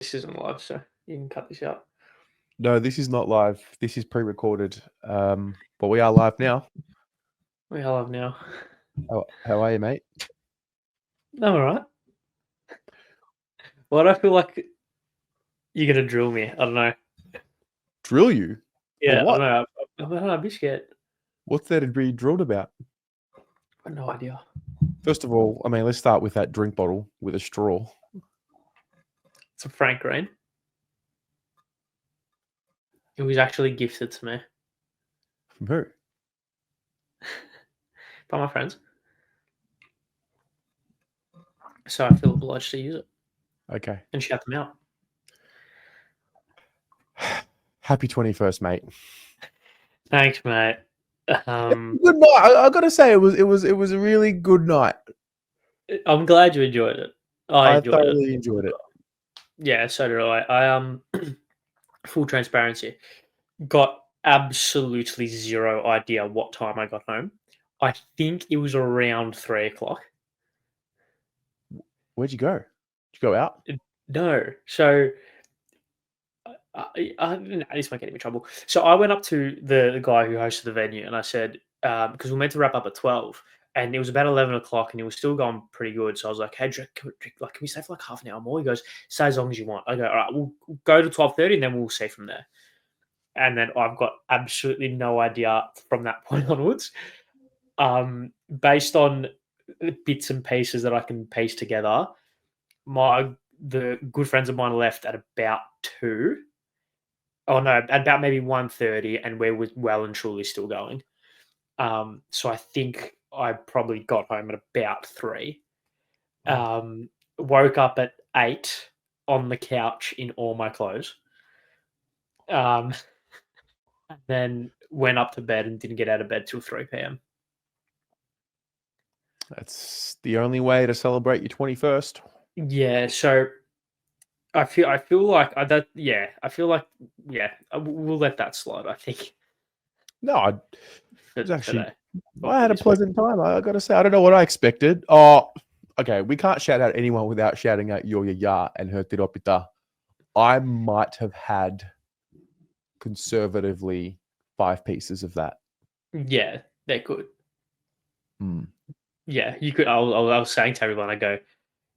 This isn't live, so you can cut this out. No, this is not live. This is pre-recorded. But we are live now. We are live now. How are you, mate? I'm all right. Well, I feel like you're gonna drill me. I don't know. Drill you? Yeah, what? I don't know. I'd be scared. What's there to be drilled about? I have no idea. First of all, let's start with that drink bottle with a straw. It's a Frank Green. It was actually gifted to me From who? by my friends, so I feel obliged to use it Okay. and shout them out. Happy 21st, mate. Thanks, mate. Good night. I gotta say, it was a really good night. I'm glad you enjoyed it. I thoroughly enjoyed it. Yeah, so did I. I full transparency, got absolutely zero idea what time I got home. I think it was around 3:00. Where'd you go? Did you go out? No, so this might get me in trouble. So I went up to the guy who hosted the venue and I said, because we're meant to wrap up at 12, and it was about 11:00, and it was still going pretty good. So I was like, "Hey, can we stay for like half an hour more?" He goes, "Stay as long as you want." I go, "All right, we'll go to 12:30, and then we'll see from there." And then I've got absolutely no idea from that point onwards. Based on bits and pieces that I can piece together, the good friends of mine left at about 2. Oh no, about maybe 1:30, and we're well and truly still going. So I think I probably got home at about 3. Woke up at 8 on the couch in all my clothes. Then went up to bed and didn't get out of bed till 3 p.m. That's the only way to celebrate your 21st. Yeah, so I feel like we'll let that slide. I think. No, I had a pleasant time. I gotta say, I don't know what I expected. Oh, okay. We can't shout out anyone without shouting out your ya and her tiropita. I might have had conservatively 5 pieces of that. Yeah, they're good. Mm. Yeah, you could. I was saying to everyone, I go,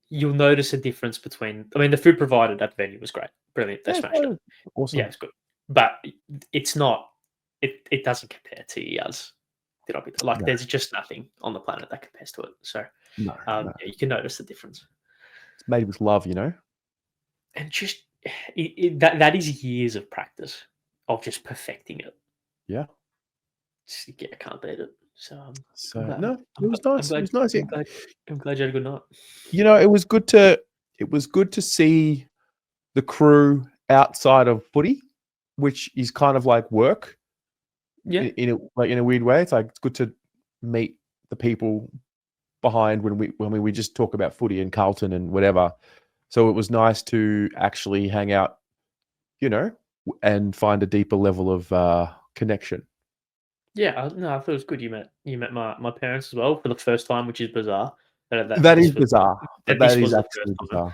you'll notice a difference between. I mean, the food provided at the venue was great, brilliant. They smashed it. Awesome. Yeah, it's good, but it's not. It doesn't compare to Yaz. There's just nothing on the planet that compares to it. So, no. Yeah, you can notice the difference. It's made with love, you know. And just that is years of practice of just perfecting it. Yeah. Yeah, I can't beat it. So no, it was nice. It was nice. I'm glad you had a good night. You know, it was good to see the crew outside of footy, which is kind of like work. Yeah. In a weird way. It's like it's good to meet the people behind when we just talk about footy and Carlton and whatever. So it was nice to actually hang out, you know, and find a deeper level of connection. Yeah, no, I thought it was good. You met my parents as well for the first time, which is bizarre. That is bizarre. That is actually bizarre.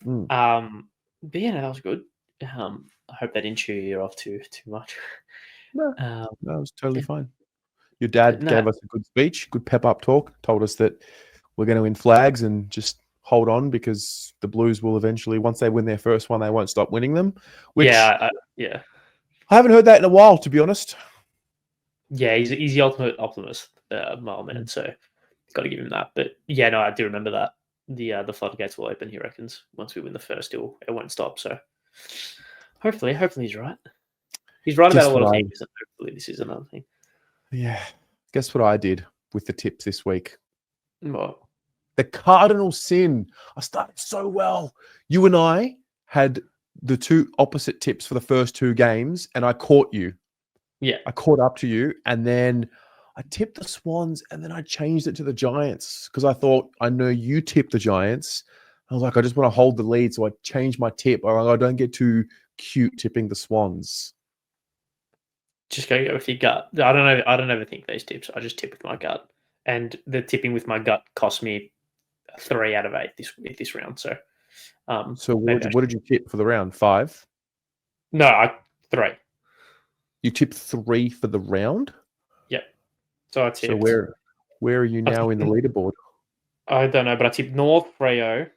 But yeah, no, that was good. I hope that didn't chew your ear off too much. No, it was totally fine. Your dad gave us a good speech, good pep up talk, told us that we're going to win flags and just hold on because the Blues will eventually, once they win their first one, they won't stop winning them. Which I haven't heard that in a while, to be honest. Yeah, he's the ultimate optimist, man. So got to give him that. But yeah, no, I do remember that the floodgates will open. He reckons once we win the first, it won't stop. So hopefully he's right. He's right about a lot of things, and hopefully this is another thing. Yeah, guess what I did with the tips this week? What? The cardinal sin. I started so well. You and I had the two opposite tips for the first 2 games, and I caught you. Yeah. I caught up to you, and then I tipped the Swans, and then I changed it to the Giants because I thought, I know you tipped the Giants. I was like, I just want to hold the lead, so I changed my tip. I don't get too cute tipping the Swans. Just go with your gut. I don't ever think these tips. I just tip with my gut, and the tipping with my gut cost me 3 out of 8 this round. So So Maybe I what should. did you tip for the round? 5? No, 3. You tipped 3 for the round? Yep. So I So tipped. where are you I, now in the tipped, leaderboard? I don't know, but I tipped North, Freo,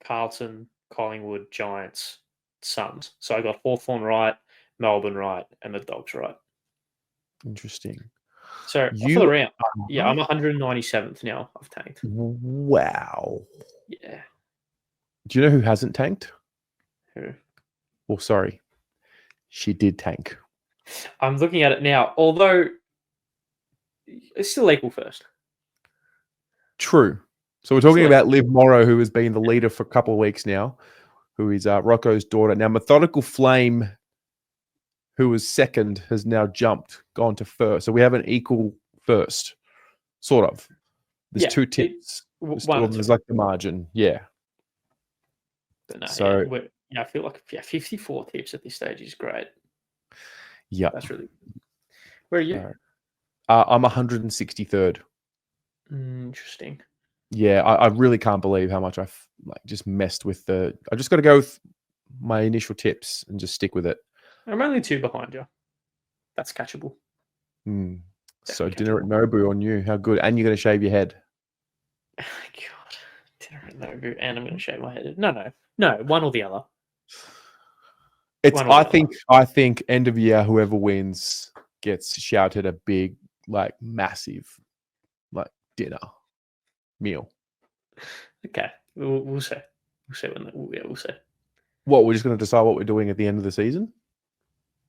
Carlton, Collingwood, Giants, Suns. So I got Hawthorn right, Melbourne right, and the Dogs right. Interesting. So for the You round, yeah, are I'm 197th now. I've tanked. wow. Yeah. Do you know who hasn't tanked? Who? Well, sorry. She did tank. I'm looking at it now, although it's still equal first. True. So we're talking about Liv Morrow, who has been the leader for a couple of weeks now, who is Rocco's daughter. Now, Methodical Flame, who was second, has now gone to first. So we have an equal first, sort of. There's 2 tips. There's like the margin. Yeah. But no, so, I feel like 54 tips at this stage is great. yeah. That's really good. Where are you? I'm 163rd. Interesting. Yeah, I really can't believe how much I've just messed with I just got to go with my initial tips and just stick with it. I'm only 2 behind you. That's catchable. So dinner at Nobu on you. How good. And you're going to shave your head. Oh, God. Dinner at Nobu and I'm going to shave my head. No, one or the other. I think end of year, whoever wins gets shouted a big, massive, dinner meal. Okay, we'll see. We'll see. What, we're just going to decide what we're doing at the end of the season?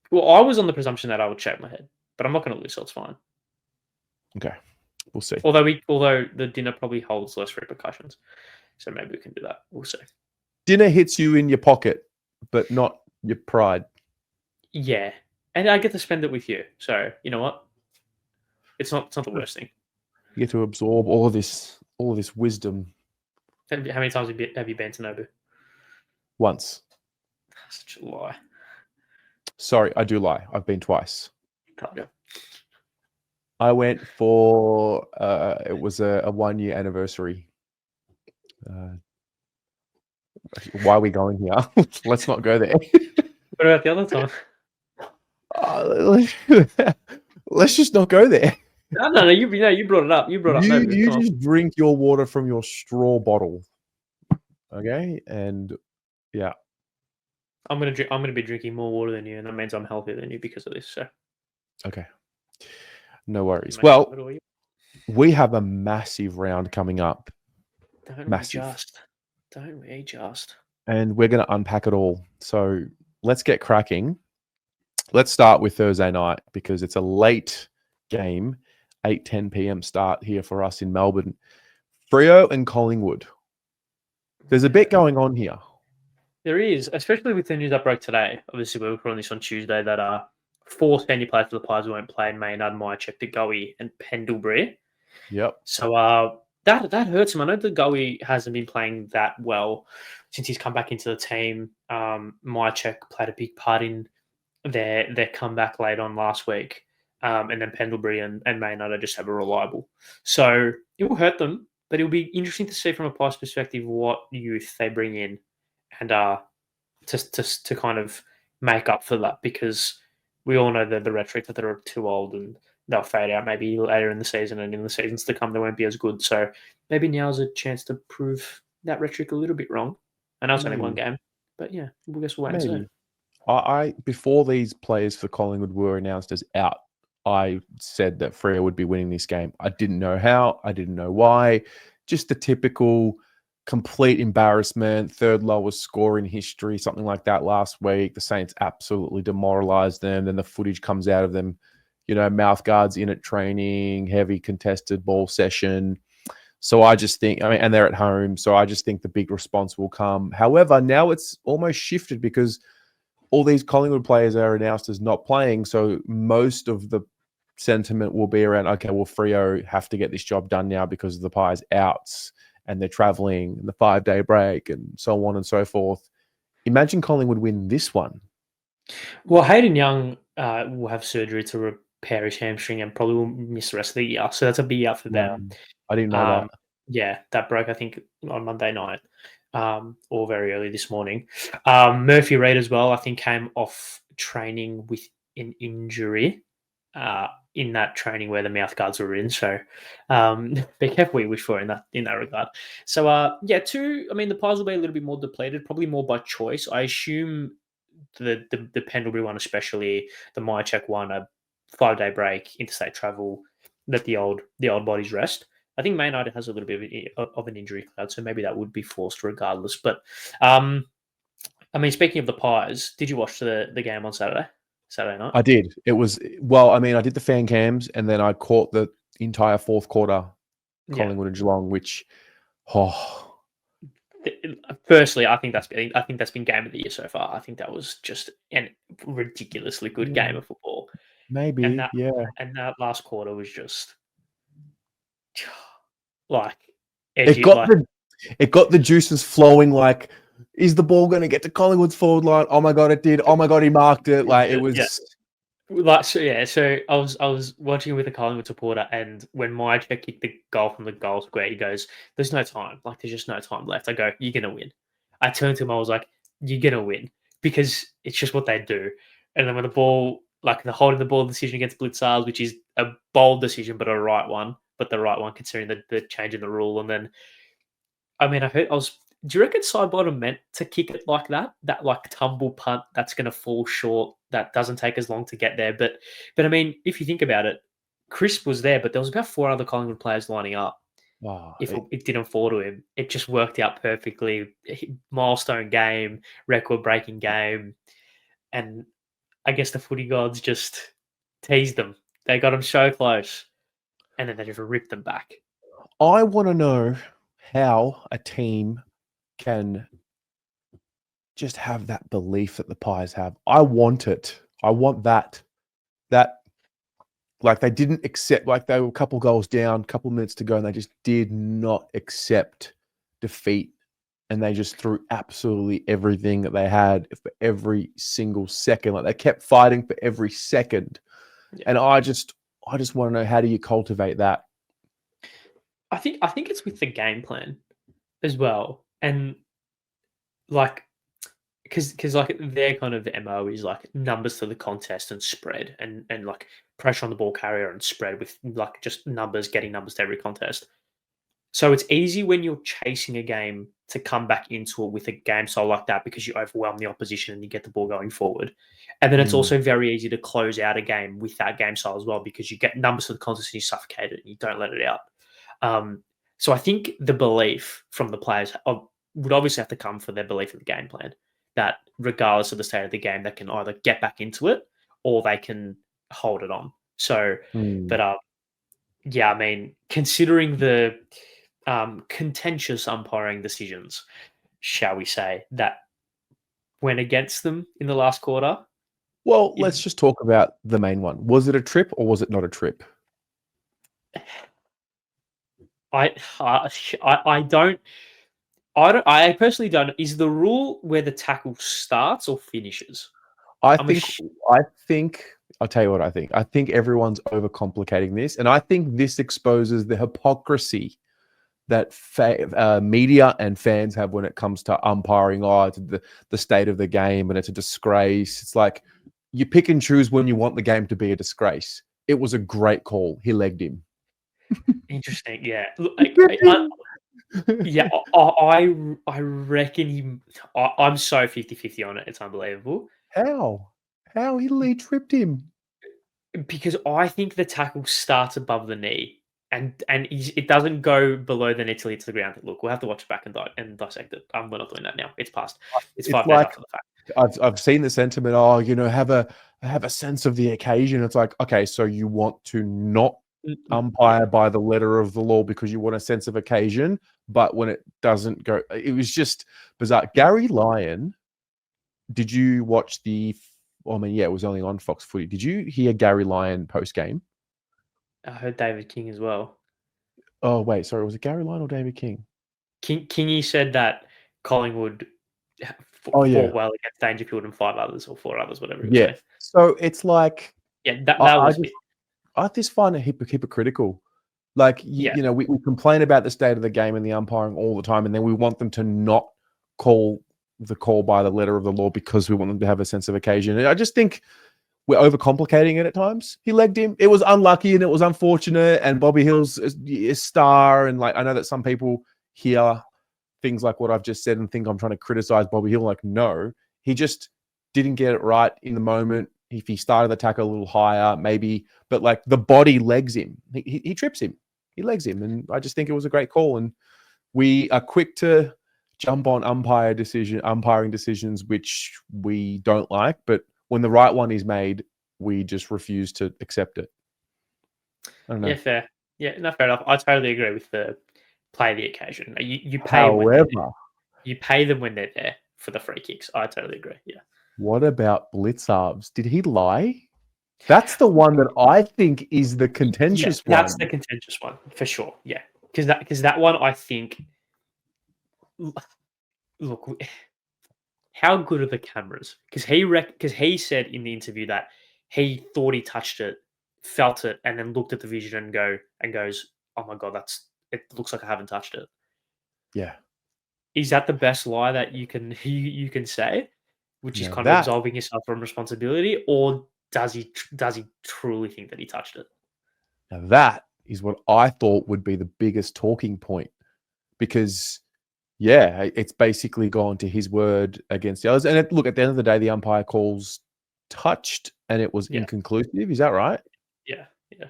Well, I was on the presumption that I would shave my head, but I'm not going to lose, so it's fine. Okay, we'll see. Although the dinner probably holds less repercussions, so maybe we can do that. We'll see. Dinner hits you in your pocket, but not your pride. Yeah, and I get to spend it with you. So you know what? It's not the worst thing. You get to absorb all of this wisdom. How many times have you been to Nobu? Once. Such a lie. Sorry, I do lie. I've been twice. Can't I went for it was a 1-year anniversary. Why are we going here? Let's not go there. What about the other time? Let's just not go there. No. You brought it up. You brought up. You just drink your water from your straw bottle. Okay, and yeah, I'm gonna be drinking more water than you, and that means I'm healthier than you because of this. So okay, no worries. Well, we have a massive round coming up. Don't we just? And we're going to unpack it all. So let's get cracking. Let's start with Thursday night because it's a late game, 8:10 p.m. start here for us in Melbourne. Freo and Collingwood. There's a bit going on here. There is, especially with the news that broke today. Obviously, we were recording this on Tuesday that 4 senior players for the Pies won't play: Maynard, Myercheck, DeGoey, and Pendlebury. Yep. So that hurts him. I know DeGoey hasn't been playing that well since he's come back into the team. Myercheck played a big part in their comeback late on last week. And then Pendlebury and Maynard are just ever reliable. So it will hurt them, but it'll be interesting to see from a Pies perspective what youth they bring in and to kind of make up for that, because we all know the rhetoric that they're too old and they'll fade out maybe later in the season, and in the seasons to come they won't be as good. So maybe now's a chance to prove that rhetoric a little bit wrong. I know it's only one game, but yeah, we'll wait and see. I before these players for Collingwood were announced as out, I said that Freo would be winning this game. I didn't know how. I didn't know why. Just the typical complete embarrassment, 3rd lowest score in history, something like that last week. The Saints absolutely demoralized them. Then the footage comes out of them, mouth guards in at training, heavy contested ball session. So I just think, and they're at home. So I just think the big response will come. However, now it's almost shifted because all these Collingwood players are announced as not playing. So most of the sentiment will be around, okay, well, Freo have to get this job done now because of the Pies outs and they're traveling and the 5-day break and so on and so forth. Imagine Collingwood win this one. Well, Hayden Young will have surgery to repair his hamstring and probably will miss the rest of the year. So that's a big out for them. I didn't know that. Yeah, that broke, I think, on Monday night. or very early this morning. Murphy Reid as well, I think, came off training with an injury in that training where the mouth guards were in. So be careful what you wish for in that regard. So I mean, the Pies will be a little bit more depleted, probably more by choice. I assume the Pendlebury one, especially the Mycheck one, a 5-day break, interstate travel, let the old bodies rest. I think Maynard has a little bit of an injury cloud, so maybe that would be forced regardless. But I mean, speaking of the Pies, did you watch the game on Saturday night? I did. It was well. I mean, I did the fan cams, and then I caught the entire fourth quarter, Yeah. Collingwood and Geelong, which, Firstly, I think that's been game of the year so far. I think that was just a ridiculously good game of football. maybe, yeah. And that last quarter was just like It got the juices flowing. Like, is the ball going to get to Collingwood's forward line? Oh my god, it did. Oh my god, he marked it. Like, it was. Yeah. Like, so I was watching with a Collingwood supporter, and when Mycheck kicked the goal from the goal square, he goes, "There's no time. Like, there's just no time left." I go, "You're gonna win." I turned to him, I was like, "You're gonna win," because it's just what they do. And then when the ball, like the holding the ball decision against Blitzars, which is a bold decision but a right one, but the right one considering the change in the rule. And then, I mean, do you reckon Sidebottom meant to kick it like that? That like tumble punt that's going to fall short, that doesn't take as long to get there. But I mean, if you think about it, Crisp was there, but there was about 4 other Collingwood players lining up. If it didn't fall to him, it just worked out perfectly. Milestone game, record-breaking game. And I guess the footy gods just teased them. They got them so close, and then they just ripped them back. I want to know how a team can just have that belief that the Pies have. I want it. I want that. Like, they didn't accept, like, they were a couple goals down, couple minutes to go, and they just did not accept defeat. And they just threw absolutely everything that they had for every single second. Like, they kept fighting for every second. Yeah. And I just want to know, how do you cultivate that? I think it's with the game plan as well. And like, because like their kind of MO is like numbers to the contest and spread and like pressure on the ball carrier and spread with like just numbers, getting numbers to every contest. So it's easy when you're chasing a game to come back into it with a game style like that because you overwhelm the opposition and you get the ball going forward. And then it's also very easy to close out a game with that game style as well because you get numbers to the contest and you suffocate it and you don't let it out. So I think the belief from the players would obviously have to come from their belief in the game plan, that regardless of the state of the game, they can either get back into it or they can hold it on. So, but yeah, I mean, considering the contentious umpiring decisions, shall we say, that went against them in the last quarter. Well, let's just talk about the main one. Was it a trip or was it not a trip? I personally don't. Is the rule where the tackle starts or finishes? I think I'll tell you what I think. I think everyone's overcomplicating this, and I think this exposes the hypocrisy that media and fans have when it comes to umpiring. Oh, it's the state of the game, and it's a disgrace. It's like you pick and choose when you want the game to be a disgrace. It was a great call. He legged him. Interesting. Yeah. Yeah, I reckon I'm so 50-50 on it. It's unbelievable. How he lead tripped him? Because I think the tackle starts above the knee and it doesn't go below the knee till it hits the ground. Look, we'll have to watch it back and dissect it. We're not doing that now. It's past. It's 5 days after the fact. I've seen the sentiment. Oh, have a sense of the occasion. It's like, okay, so you want to not umpire by the letter of the law because you want a sense of occasion, but when it doesn't go, it was just bizarre. Gary Lyon, did you watch the? I mean, yeah, it was only on Fox Footy. Did you hear Gary Lyon post game? I heard David King as well. Oh wait, sorry, was it Gary Lyon or David King? Kingy said that Collingwood fought well against Dangerfield and 5 others or 4 others, whatever. Yeah, so it's like, that was. I just find it hypocritical. Like, we complain about the state of the game and the umpiring all the time, and then we want them to not call the call by the letter of the law because we want them to have a sense of occasion. And I just think we're overcomplicating it at times. He legged him. It was unlucky and it was unfortunate. And Bobby Hill's a star. And like, I know that some people hear things like what I've just said and think I'm trying to criticize Bobby Hill. Like, no, he just didn't get it right in the moment. If he started the tackle a little higher, maybe, but like the body legs him. He trips him. He legs him. And I just think it was a great call. And we are quick to jump on umpiring decisions, which we don't like. But when the right one is made, we just refuse to accept it. I don't know. Yeah, fair. Yeah, no, fair enough. I totally agree with the play the occasion. You pay However, you pay them when they're there for the free kicks. I totally agree. Yeah. What about Blitzarves? Did he lie? That's the one that I think is the contentious one. That's the contentious one for sure. Yeah, because that one I think. Look, how good are the cameras? Because he said in the interview that he thought he touched it, felt it, and then looked at the vision and goes, "Oh my god, it looks like I haven't touched it." Yeah. Is that the best lie that you can say, which is kind of absolving yourself from responsibility, or does he truly think that he touched it? Now that is what I thought would be the biggest talking point, because yeah, it's basically gone to his word against the others. And look, at the end of the day, the umpire calls touched and it was inconclusive. Is that right?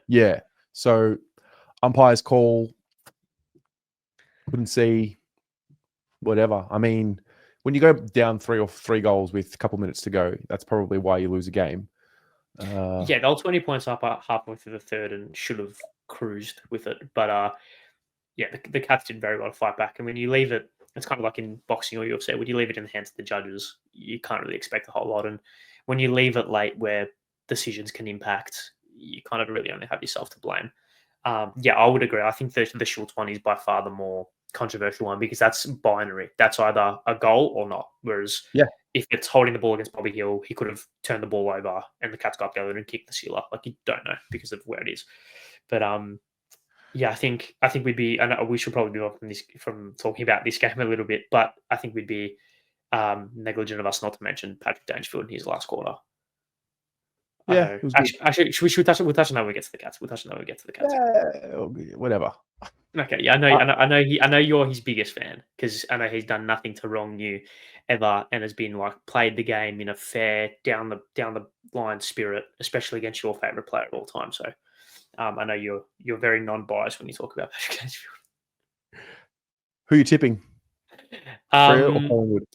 Yeah. So umpire's call, couldn't see, whatever. I mean, when you go down 3 goals with a couple minutes to go, that's probably why you lose a game. They were 20 points up halfway through the third and should have cruised with it. But the Cats did very well to fight back. And when you leave it, it's kind of like in boxing or UFC. When you leave it in the hands of the judges, you can't really expect a whole lot. And when you leave it late where decisions can impact, you kind of really only have yourself to blame. I would agree. I think the Schultz one is by far the more controversial one because that's binary. That's either a goal or not. Whereas if it's holding the ball against Bobby Hill, he could have turned the ball over and the Cats got up there and kicked the sealer. Like, you don't know because of where it is. But I think we'd be. I know we should probably be off from talking about this game a little bit, but I think we'd be negligent of us not to mention Patrick Dangerfield in his last quarter. Yeah, actually, we'll touch on that when we get to the Cats. Whatever. Okay, yeah, I know you're his biggest fan because I know he's done nothing to wrong you ever and has been like played the game in a fair down the line spirit, especially against your favorite player of all time. So I know you're very non-biased when you talk about Patrick Dangerfield. Who are you tipping? Freo or Collingwood?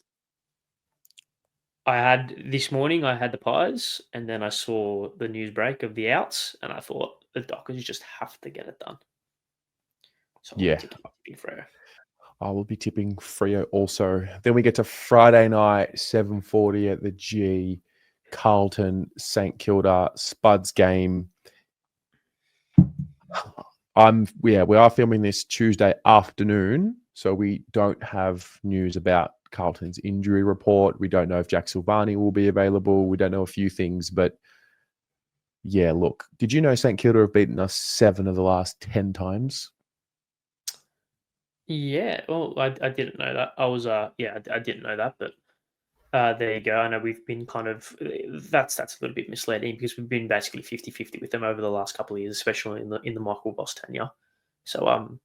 This morning I had the Pies, and then I saw the news break of the outs, and I thought the Dockers just have to get it done. So I'll be tipping Freo. I will be tipping Freo also. Then we get to Friday night, 7:40 at the G, Carlton, St Kilda, Spuds game. We are filming this Tuesday afternoon, so we don't have news about Carlton's injury report. We don't know if Jack Silvani will be available. We don't know a few things, but yeah, look, did you know St Kilda have beaten us 7 of the last 10 times? Yeah, well, I didn't know that. I didn't know that, but there you go. I know we've been kind of that's a little bit misleading because we've been basically 50-50 with them over the last couple of years, especially in the Michael Voss tenure. So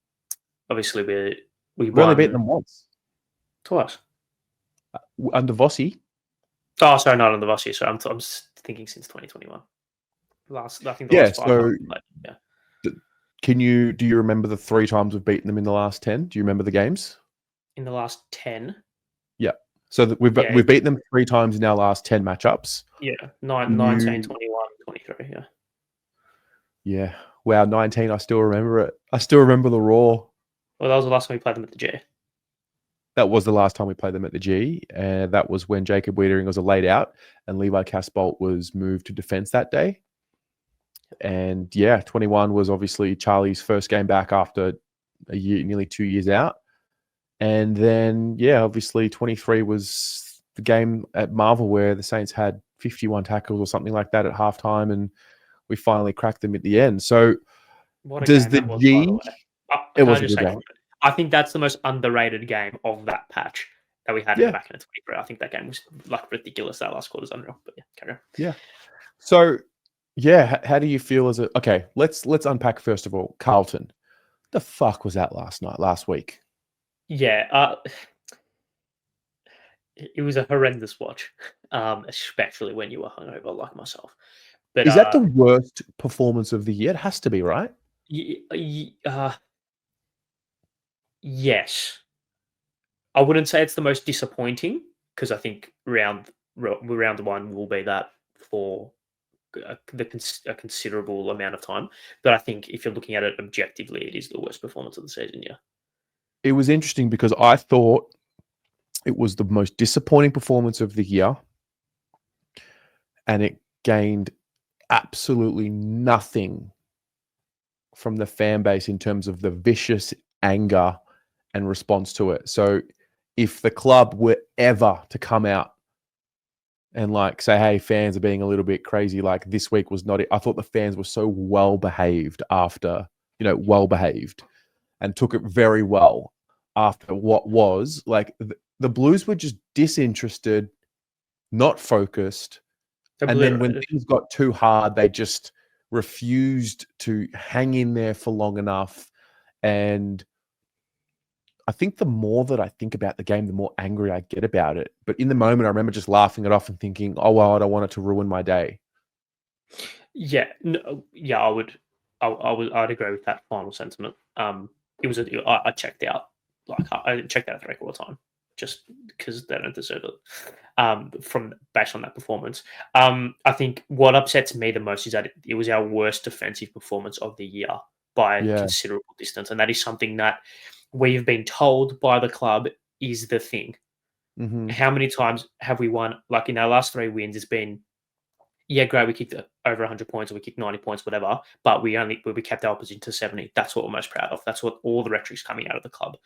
obviously we've only beaten them once, twice under Vossi. Oh, sorry, not under Vossi. So I'm thinking since 2021. Last 5 months. Do you remember the 3 times we've beaten them in the last 10? Do you remember the games? In the last 10? Yeah. So we've beaten them 3 times in our last 10 matchups. Yeah. 19, 21, 23, yeah. Yeah. Wow, 19, I still remember it. I still remember the Raw. Well, that was the last time we played them at the G. That was the last time we played them at the G. And that was when Jacob Wiedering was a laid out and Levi Casbolt was moved to defence that day. And 21 was obviously Charlie's first game back after a year, nearly 2 years out. And then, obviously 23 was the game at Marvel where the Saints had 51 tackles or something like that at halftime, and we finally cracked them at the end. So does the G... It was a good game. I think that's the most underrated game of that patch. that we had in the Yeah. back end of 23. I think that game was like ridiculous. That last quarter's unreal. But yeah, carry on. Yeah. So, yeah, how do you feel as a okay? Let's unpack first of all. Carlton, the fuck was that last week? Yeah, it was a horrendous watch, especially when you were hungover like myself. But Is that the worst performance of the year? It has to be, right? Yes, I wouldn't say it's the most disappointing because I think round one will be that for a considerable amount of time. But I think if you're looking at it objectively, it is the worst performance of the season. Yeah. It was interesting because I thought it was the most disappointing performance of the year, and it gained absolutely nothing from the fan base in terms of the vicious anger and response to it. So if the club were ever to come out and like say, hey, fans are being a little bit crazy, like this week was not it. I thought the fans were so well behaved after, well behaved, and took it very well after what was like the Blues were just disinterested, not focused. And then when things got too hard, they just refused to hang in there for long enough. And I think the more that I think about the game, the more angry I get about it. But in the moment, I remember just laughing it off and thinking, oh, well, I don't want it to ruin my day. Yeah, no, yeah, I'd agree with that final sentiment. It was I checked out, like I checked out the record all the time, just because they don't deserve it. From based on that performance, I think what upsets me the most is that it was our worst defensive performance of the year by a considerable distance, and that is something that we've been told by the club is the thing. Mm-hmm. How many times have we won? Like in our last 3 wins, it's been, yeah, great. We kicked over 100 points, or we kicked 90 points, whatever. But we kept our opposition to 70. That's what we're most proud of. That's what all the rhetoric's coming out of the club.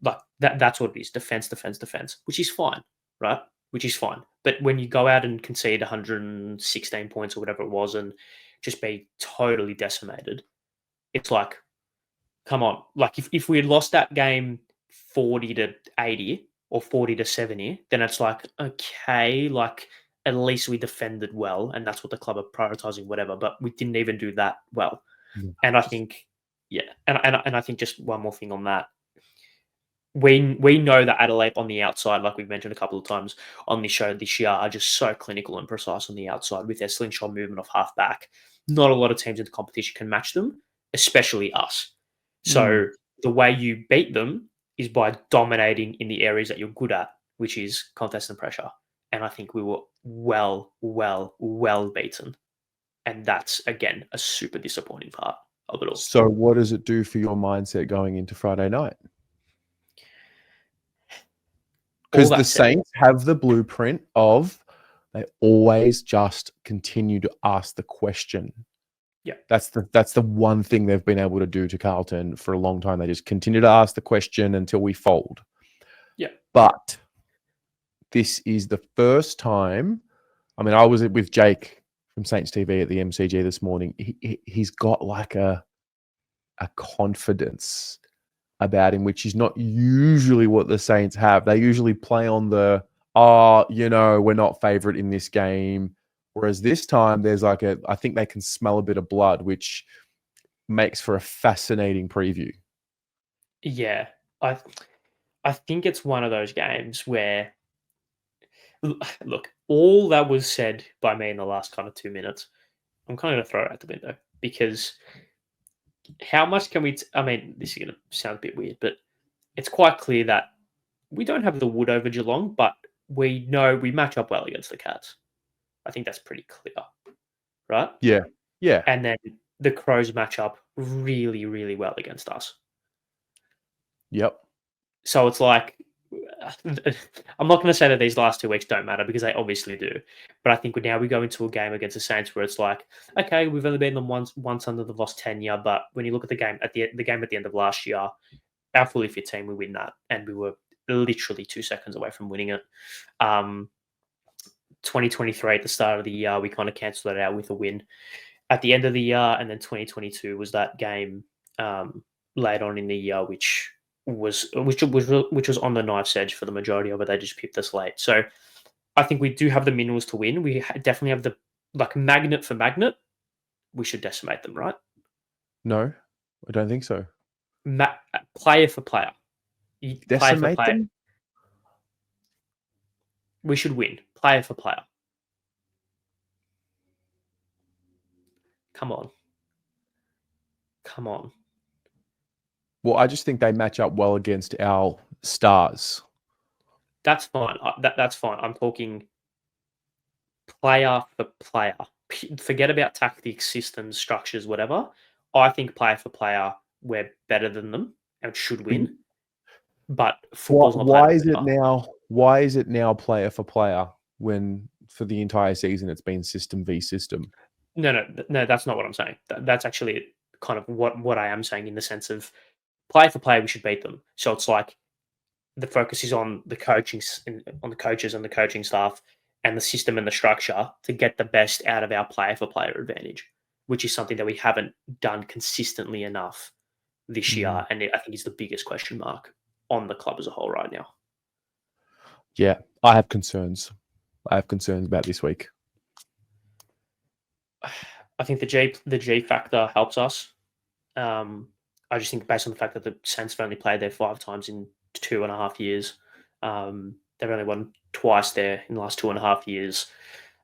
Like that's what it is: defense, defense, defense. Which is fine, right? Which is fine. But when you go out and concede 116 points or whatever it was, and just be totally decimated, it's like, come on. Like if we had lost that game 40-80 or 40-70, then it's like, okay, like at least we defended well, and that's what the club are prioritizing, whatever. But we didn't even do that well. And I think, yeah, and I think just one more thing on that. We know that Adelaide on the outside, like we've mentioned a couple of times on this show this year, are just so clinical and precise on the outside with their slingshot movement of half back. Not a lot of teams in the competition can match them, especially us. So the way you beat them is by dominating in the areas that you're good at, which is contest and pressure. And I think we were well beaten. And that's, again, a super disappointing part of it all. So what does it do for your mindset going into Friday night? Because the Saints have the blueprint of they always just continue to ask the question. Yeah. That's the one thing they've been able to do to Carlton for a long time. They just continue to ask the question until we fold. Yeah. But this is the first time. I mean, I was with Jake from Saints TV at the MCG this morning. He's got like a confidence about him, which is not usually what the Saints have. They usually play on the, we're not favorite in this game. Whereas this time there's like I think they can smell a bit of blood, which makes for a fascinating preview. Yeah. I think it's one of those games where, look, all that was said by me in the last kind of 2 minutes, I'm kind of going to throw it out the window, because how much can we... I mean, this is going to sound a bit weird, but it's quite clear that we don't have the wood over Geelong, but we know we match up well against the Cats. I think that's pretty clear, right? Yeah. Yeah. And then the Crows match up really, really well against us. Yep. So it's like, I'm not going to say that these last 2 weeks don't matter, because they obviously do. But I think now we go into a game against the Saints where it's like, okay, we've only beaten them once under the Voss tenure, but when you look at the game at the end of last year, our fully fit team, we win that, and we were literally 2 seconds away from winning it. 2023 at the start of the year, we kind of cancelled it out with a win at the end of the year, and then 2022 was that game late on in the year, which was which was on the knife's edge for the majority of it. They just pipped us late. So I think we do have the minerals to win. We definitely have the magnet for magnet. We should decimate them, right? No, I don't think so. Player for player. Player for Decimate player. them? We should win. Player for player. Come on. Come on. Well, I just think they match up well against our stars. That's fine. That's fine. I'm talking player for player. Forget about tactics, systems, structures, whatever. I think player for player, we're better than them and should win. But football's not why is it now? Why is it now player for player when for the entire season it's been system v system? No, that's not what I'm saying. That's actually kind of what I am saying in the sense of player for player, we should beat them. So it's like the focus is on the coaching, on the coaches and the coaching staff and the system and the structure to get the best out of our player for player advantage, which is something that we haven't done consistently enough this year. And I think is the biggest question mark on the club as a whole right now. Yeah, I have concerns. I have concerns about this week. I think the G factor helps us. I just think based on the fact that the Saints have only played there 5 times in 2.5 years, they've only won twice there in the last 2.5 years.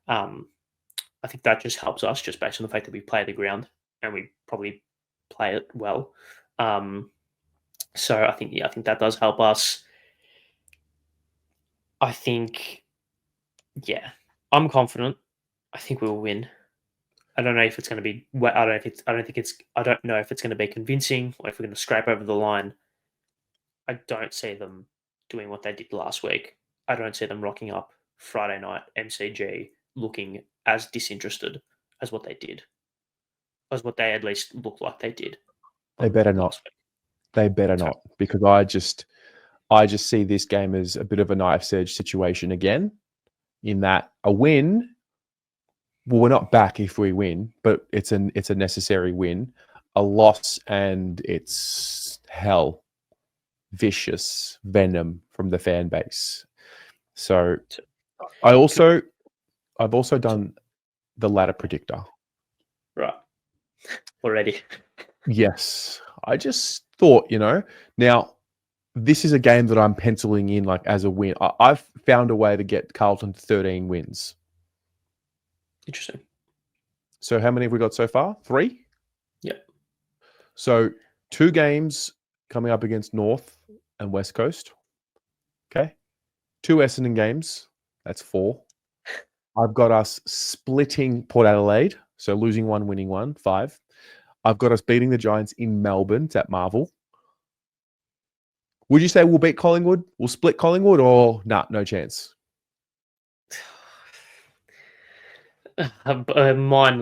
I think that just helps us, just based on the fact that we play the ground and we probably play it well. So I think that does help us. I think, I'm confident. I think we will win. I don't know if it's going to be. I don't know if it's going to be convincing or if we're going to scrape over the line. I don't see them doing what they did last week. I don't see them rocking up Friday night MCG looking as disinterested as what they did, as what they at least looked like they did. They better not. They better not, because I just see this game as a bit of a knife's edge situation again, in that a win. Well, we're not back if we win, but it's a necessary win. A loss and it's hell, vicious venom from the fan base. So I've also done the ladder predictor. Right. Already. Yes. I just thought, now this is a game that I'm penciling in like as a win. I've found a way to get Carlton to 13 wins. Interesting. So how many have we got so far? 3? Yeah. So 2 games coming up against North and West Coast. Okay. 2 Essendon games. That's 4. I've got us splitting Port Adelaide. So losing 1, winning 1, 5. I've got us beating the Giants in Melbourne. It's at Marvel. Would you say we'll beat Collingwood? We'll split Collingwood, or no chance? Mine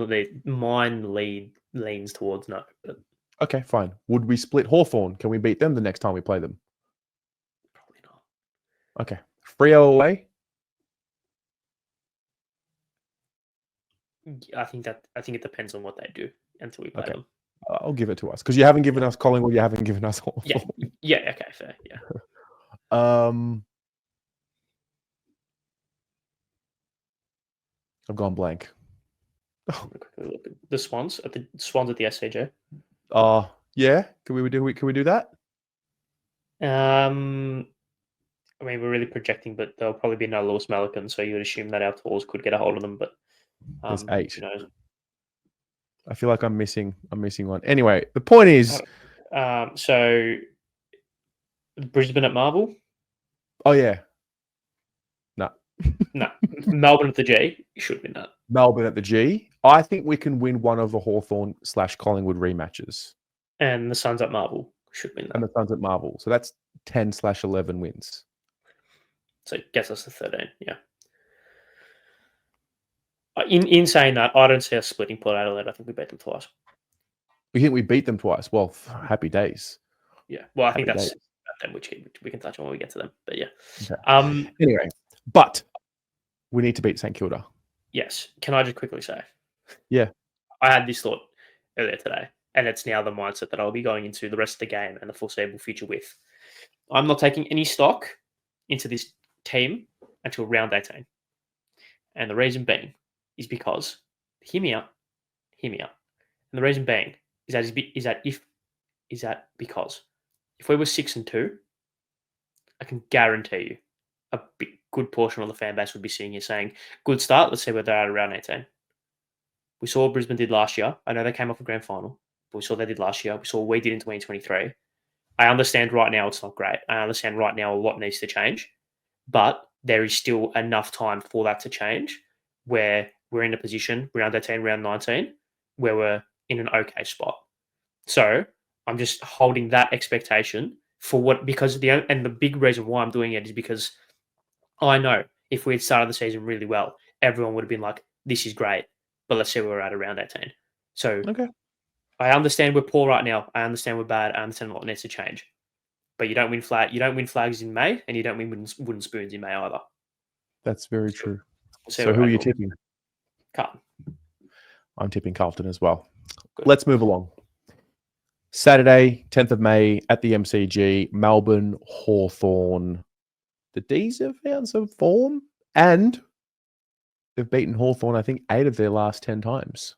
leans towards no. But okay, fine. Would we split Hawthorn? Can we beat them the next time we play them? Probably not. Okay. Freo away? I think it depends on what they do until we play them. I'll give it to us because you haven't given us Collingwood. You haven't given us Hawthorn. Yeah. Okay. Fair. Yeah. I've gone blank. The Swans at the SCG. Yeah. Can we do that? I mean, we're really projecting, but there'll probably be no Lewis Melican, so you would assume that our tours could get a hold of them. But there's 8. Who knows? I feel like I'm missing one. Anyway, the point is, so Brisbane at Marvel. Oh yeah. No. Melbourne at the G. You should win that. Melbourne at the G. I think we can win one of the Hawthorn / Collingwood rematches. And the Suns at Marvel should win that. And the Suns at Marvel. So that's 10/11 wins. So it gets us to 13. Yeah. In saying that, I don't see us splitting Port Adelaide. I think we beat them twice. You think we beat them twice? Well, happy days. Yeah. Well, I think that's them, which we can touch on when we get to them. But yeah. Okay. Anyway, but we need to beat St Kilda. Yes. Can I just quickly say? Yeah. I had this thought earlier today, and it's now the mindset that I'll be going into the rest of the game and the foreseeable future with. I'm not taking any stock into this team until round 18. And the reason being is because, hear me out. And the reason being is that because if we were 6-2, I can guarantee you a good portion of the fan base would be sitting here saying, good start, let's see where they're at around 18. We saw what Brisbane did last year. I know they came off a grand final, but we saw they did last year. We saw what we did in 2023. I understand right now it's not great. I understand right now a lot needs to change, but there is still enough time for that to change where we're in a position, round 18, round 19, where we're in an okay spot. So I'm just holding that expectation for what, because the big reason why I'm doing it is because I know if we had started the season really well, everyone would have been like, this is great, but let's see where we're at around 18. So Okay. I understand we're poor right now. I understand we're bad. I understand what needs to change. But you don't win flags in May, and you don't win wooden spoons in May either. That's very true. So So who are you tipping? Carlton. I'm tipping Carlton as well. Good. Let's move along. Saturday, 10th of May at the MCG, Melbourne, Hawthorn. The D's have found some form, and they've beaten Hawthorn, I think, 8 of their last 10 times.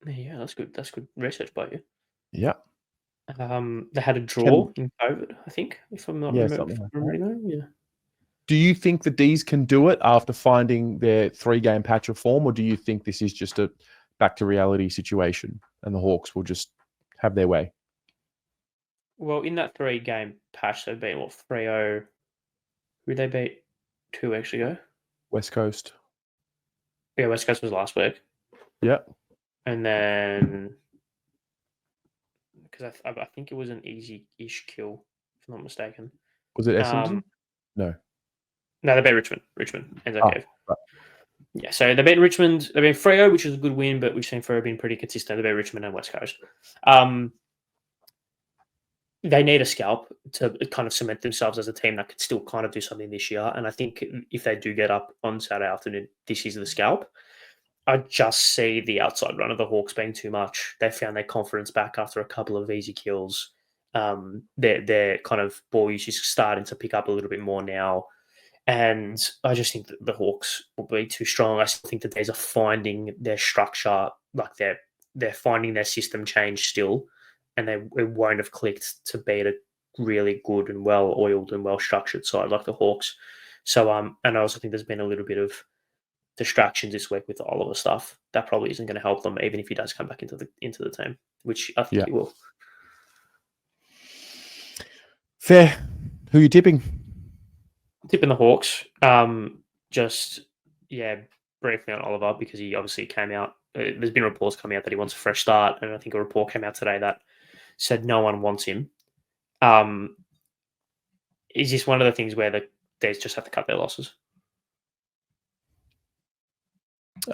Yeah, that's good. That's good research by you. Yeah. They had a draw in COVID, I think, if I'm not remembering. Yeah. Do you think the D's can do it after finding their 3-game patch of form, or do you think this is just a back to reality situation and the Hawks will just have their way? Well, in that 3-game patch, they've beat 3-0. Who they beat 2 weeks ago? West Coast. Yeah, West Coast was last week. Yeah. And then, because I think it was an easy-ish kill, if I'm not mistaken. Was it Essendon? No, they beat Richmond. Enzo Cave. Right. Yeah, so they beat Richmond. They beat Freo, which is a good win, but we've seen Freo being pretty consistent. They beat Richmond and West Coast. They need a scalp to kind of cement themselves as a team that could still kind of do something this year. And I think if they do get up on Saturday afternoon, this is the scalp. I just see the outside run of the Hawks being too much. They found their confidence back after a couple of easy kills. Their kind of ball usage is starting to pick up a little bit more now. And I just think that the Hawks will be too strong. I still think that they're finding their structure, like they're finding their system change still, and it won't have clicked to beat a really good and well-oiled and well-structured side like the Hawks. So, and I also think there's been a little bit of distractions this week with the Oliver stuff. That probably isn't going to help them, even if he does come back into the team, which I think he will. Fair. Who are you tipping? Tipping the Hawks. Briefly on Oliver, because he obviously came out. There's been reports coming out that he wants a fresh start, and I think a report came out today that said no one wants him. Is this one of the things where the Days just have to cut their losses?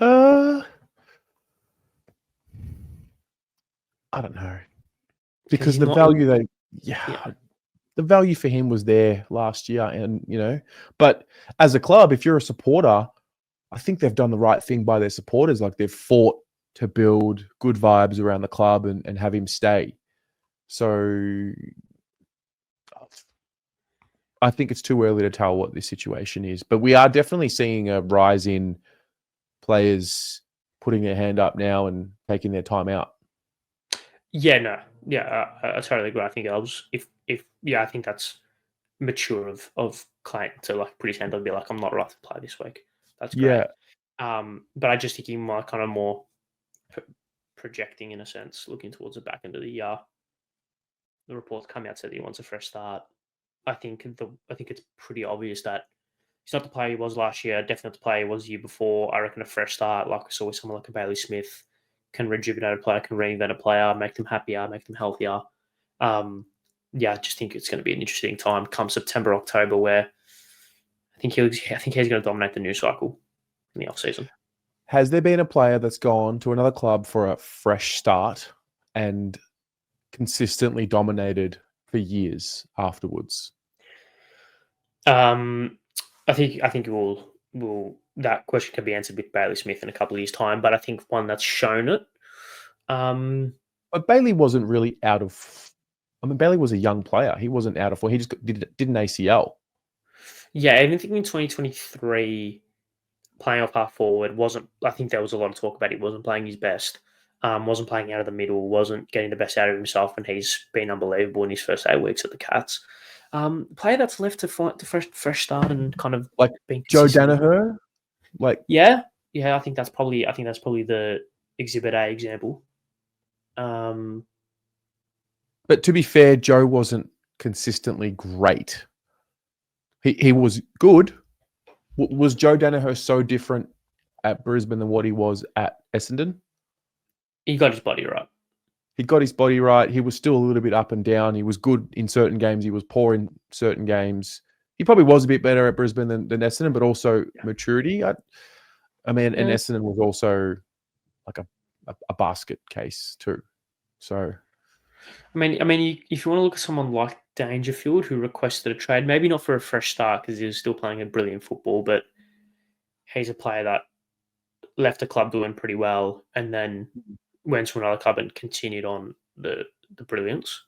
I don't know, because the value the value for him was there last year, and but as a club, if you're a supporter, I think they've done the right thing by their supporters. Like, they've fought to build good vibes around the club and have him stay. So I think it's too early to tell what this situation is, but we are definitely seeing a rise in players putting their hand up now and taking their time out. I totally agree. I think I think that's mature of Clayton to put his hand up and be like, I'm not right to play this week. That's great. Yeah. But I just think he might kind of more projecting, in a sense, looking towards the back end of the year. The reports come out said he wants a fresh start. I think it's pretty obvious that he's not the player he was last year. Definitely not the player he was the year before. I reckon a fresh start, like we saw with someone like a Bailey Smith, can rejuvenate a player, can reinvent a player, make them happier, make them healthier. I just think it's going to be an interesting time come September, October, where I think he's going to dominate the news cycle in the off season. Has there been a player that's gone to another club for a fresh start and consistently dominated for years afterwards? I think it will that question can be answered with Bailey Smith in a couple of years' time, but I think one that's shown it. But Bailey wasn't really out of I mean, Bailey was a young player. He wasn't out of form. He just did an ACL. Yeah, even thinking in 2023, playing off half forward wasn't. I think there was a lot of talk about he wasn't playing his best. Wasn't playing out of the middle. Wasn't getting the best out of himself, and he's been unbelievable in his first 8 weeks at the Cats. Player that's left to fight the fresh start and kind of Like being Joe consistent. Danaher, like Yeah. I think that's probably the Exhibit A example. But to be fair, Joe wasn't consistently great. He was good. Was Joe Danaher so different at Brisbane than what he was at Essendon? He got his body right. He got his body right. He was still a little bit up and down. He was good in certain games. He was poor in certain games. He probably was a bit better at Brisbane than Essendon, but also maturity. I mean, and Essendon was also like a basket case too. So, I mean, if you want to look at someone like Dangerfield, who requested a trade, maybe not for a fresh start because he was still playing a brilliant football, but he's a player that left the club doing pretty well and then went to another club and continued on the brilliance.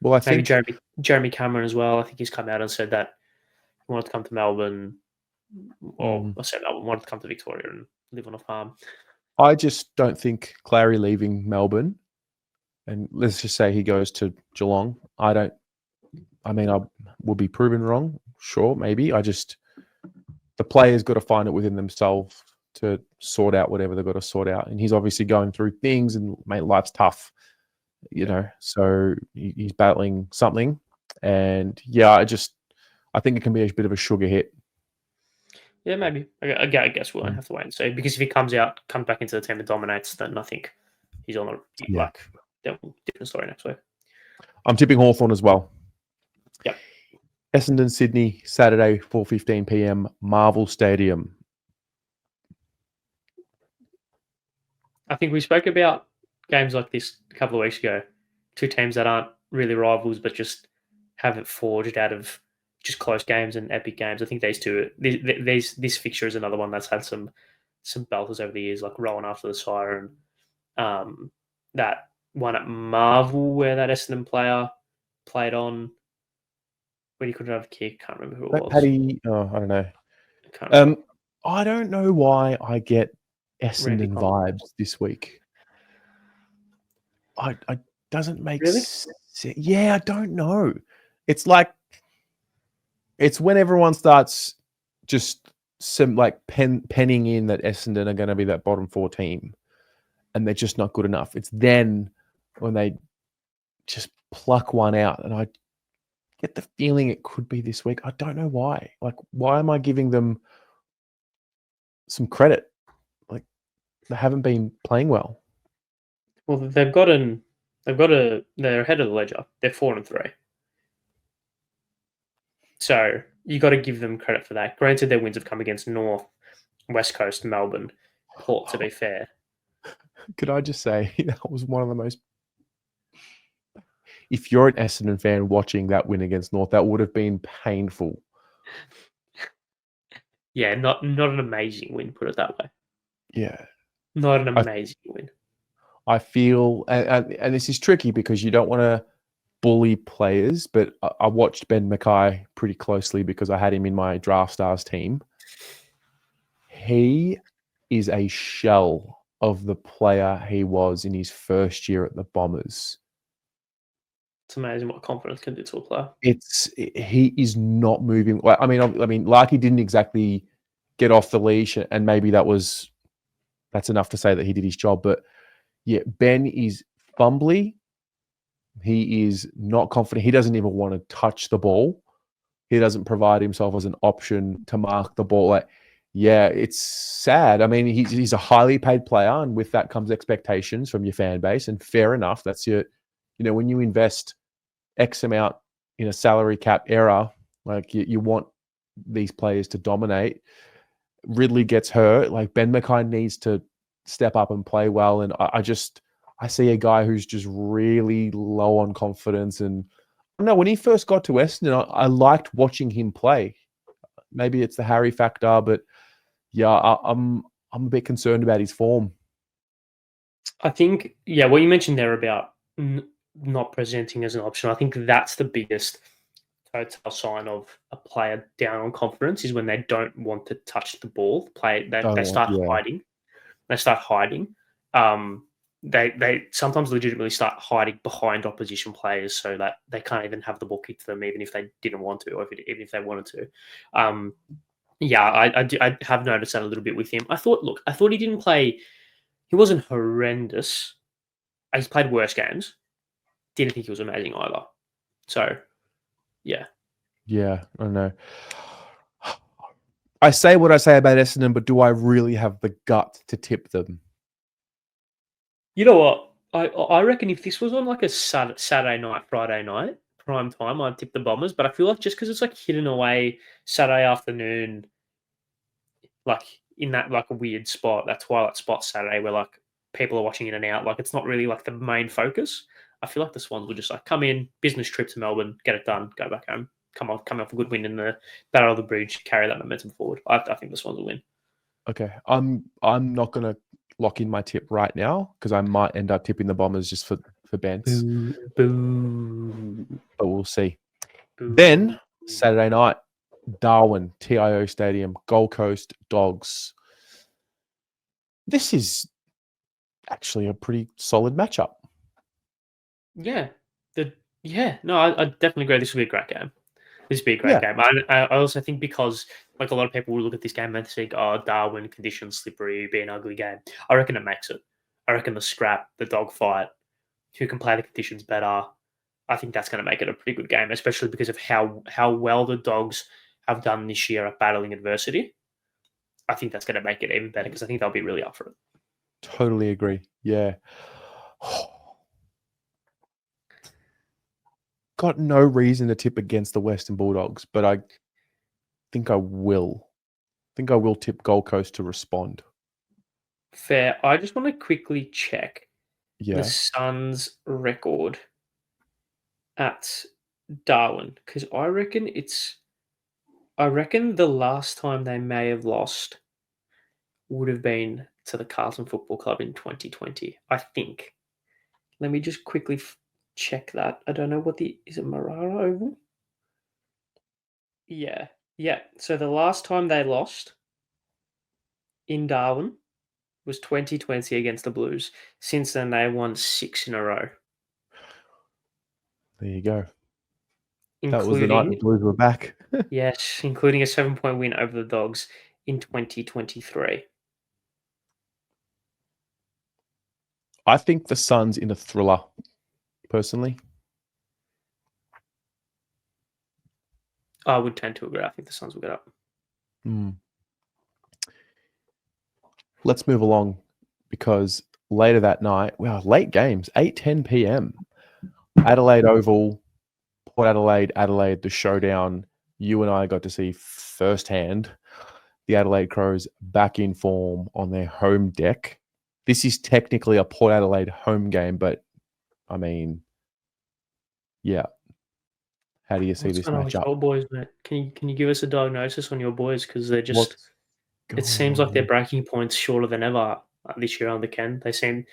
well, I Maybe think Jeremy Cameron as well. I think he's come out and said that he wanted to come to Melbourne, or I said Melbourne, wanted to come to Victoria and live on a farm. I just don't think Clary leaving Melbourne, and let's just say he goes to Geelong. I mean, I will be proven wrong. Sure, maybe. The players got to find it within themselves to sort out whatever they've got to sort out. And he's obviously going through things, and mate, life's tough, you know. So he's battling something, and yeah, I think it can be a bit of a sugar hit. Yeah, maybe. I guess we'll have to wait and see. Because if he comes back into the team and dominates, then I think he's on a different story next week. I'm tipping Hawthorn as well. Yep. Essendon, Sydney, Saturday, 4:15 p.m. Marvel Stadium. I think we spoke about games like this a couple of weeks ago. Two teams that aren't really rivals, but just have it forged out of just close games and epic games. I think this fixture is another one that's had some belters over the years, like Rowan after the siren. That one at Marvel where that Essendon player played on when he couldn't have a kick. Can't remember who it was. Paddy, I don't know. I don't know why I get Essendon vibes this week. I doesn't make sense. Yeah, I don't know. It's like it's when everyone starts just penning in that Essendon are going to be that bottom 4 team, and they're just not good enough. It's then when they just pluck one out, and I get the feeling it could be this week. I don't know why. Like, why am I giving them some credit? Like, they haven't been playing well. Well, they're ahead of the ledger. They're 4-3. So you got to give them credit for that. Granted, their wins have come against North, West Coast, Melbourne, Port. To be fair, could I just say that was one of the most. If you're an Essendon fan watching that win against North, that would have been painful. Yeah, not an amazing win, put it that way. Yeah. Not an amazing win. I feel, and this is tricky because you don't want to bully players, but I watched Ben Mackay pretty closely because I had him in my Draft Stars team. He is a shell of the player he was in his first year at the Bombers. It's amazing what confidence can do to a player. He is not moving. I mean, Larky didn't exactly get off the leash, and maybe that's enough to say that he did his job. But yeah, Ben is fumbly. He is not confident. He doesn't even want to touch the ball. He doesn't provide himself as an option to mark the ball. Like, yeah, it's sad. I mean, he's a highly paid player, and with that comes expectations from your fan base. And fair enough. That's when you invest X amount in a salary cap era, like you want these players to dominate. Ridley gets hurt. Like, Ben Mackay needs to step up and play well. And I see a guy who's just really low on confidence. And I don't know, when he first got to Essendon, I liked watching him play. Maybe it's the Harry factor, but yeah, I'm a bit concerned about his form. I think, what you mentioned there about not presenting as an option. I think that's the biggest telltale sign of a player down on confidence is when they don't want to touch the ball. They start Yeah. hiding. They start hiding. They sometimes legitimately start hiding behind opposition players so that they can't even have the ball kicked to them, even if they didn't want to, or even if they wanted to. I have noticed that a little bit with him. I thought he didn't play. He wasn't horrendous. He's played worse games. Didn't think he was amazing either. So, yeah. Yeah, I know. I say what I say about Essendon, but do I really have the gut to tip them? You know what? I reckon if this was on like a Saturday night, Friday night, prime time, I'd tip the Bombers. But I feel like just because it's like hidden away Saturday afternoon, like in that like a weird spot, that twilight spot Saturday where like people are watching in and out, like it's not really like the main focus. I feel like the Swans will just like come in, business trip to Melbourne, get it done, go back home, come off a good win in the Battle of the Bridge, carry that momentum forward. I think the Swans will win. Okay, I'm not gonna lock in my tip right now because I might end up tipping the Bombers just for bents. Boo. But we'll see. Boo. Then Saturday night, Darwin, TIO Stadium, Gold Coast Dogs. This is actually a pretty solid matchup. Yeah. I definitely agree. This will be a great game. This will be a great Yeah. game. I also think because like a lot of people will look at this game and think, oh, Darwin, conditions slippery, be an ugly game. I reckon it makes it. I reckon the scrap, the dogfight, who can play the conditions better, I think that's going to make it a pretty good game, especially because of how well the Dogs have done this year at battling adversity. I think that's going to make it even better because I think they'll be really up for it. Totally agree. Yeah. Got no reason to tip against the Western Bulldogs, but I think I will. I think I will tip Gold Coast to respond. Fair. I just want to quickly check the Yeah. Suns' record at Darwin because I reckon the last time they may have lost would have been to the Carlton Football Club in 2020. I think. Let me just quickly check that. I don't know is it Marara Oval? Yeah. So the last time they lost in Darwin was 2020 against the Blues. Since then, they won 6 in a row, There you go. That was the night the including Blues were back. yes, including a 7-point win over the Dogs in 2023. I think the Suns in a thriller, personally. I would tend to agree. I think the Suns will get up. Let's move along because later that night, late games, 8:10 p.m. Adelaide Oval, Port Adelaide, the showdown. You and I got to see firsthand the Adelaide Crows back in form on their home deck. This is technically a Port Adelaide home game, but I mean, yeah. How do you see this matchup? Your boys, mate? Can you give us a diagnosis on your boys because they're just? What's It going seems on like they're here? breaking points shorter than ever this year under Ken. They seem.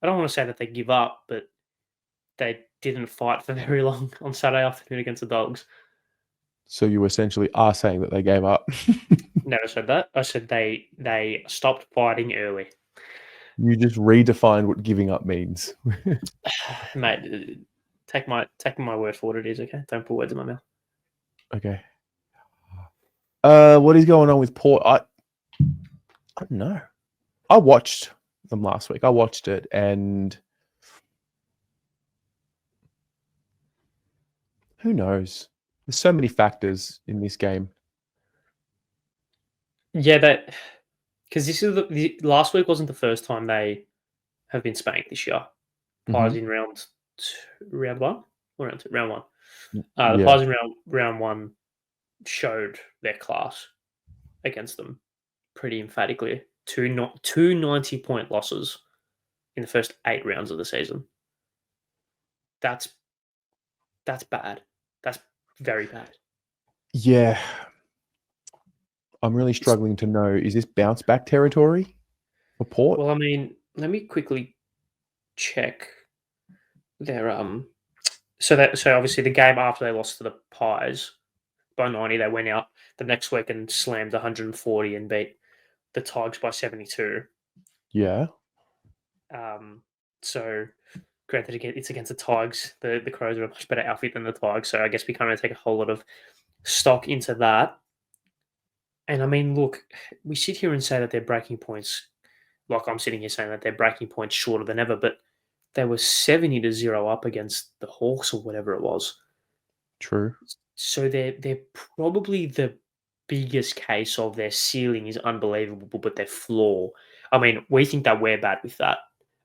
I don't want to say that they give up, but they didn't fight for very long on Saturday afternoon against the Dogs. So you essentially are saying that they gave up. Never said that. I said they stopped fighting early. You just redefined what giving up means. Mate, take my word for what it is, okay? Don't put words in my mouth. Okay. What is going on with Port? I don't know. I watched them last week. I watched it, and who knows? There's so many factors in this game. Yeah, because this is the last week wasn't the first time they have been spanked this year. Pies in round one or round two, round one. The Yeah. Pies in round one showed their class against them pretty emphatically. Two 90-point losses in the first 8 rounds of the season. That's bad. That's very bad. Yeah. I'm really struggling to know, is this bounce back territory for Port? Well, I mean, let me quickly check They're so obviously the game after they lost to the Pies by 90, they went out the next week and slammed 140 and beat the Tigers by 72. Yeah. So granted, it's against the Tigers. The Crows are a much better outfit than the Tigers, so I guess we can't really take a whole lot of stock into that. And I mean, look, we sit here and say that they're breaking points. Like I'm sitting here saying that they're breaking points shorter than ever, but they were 70-0 up against the Hawks or whatever it was. True. So they're probably the biggest case of their ceiling is unbelievable, but their floor. I mean, we think that we're bad with that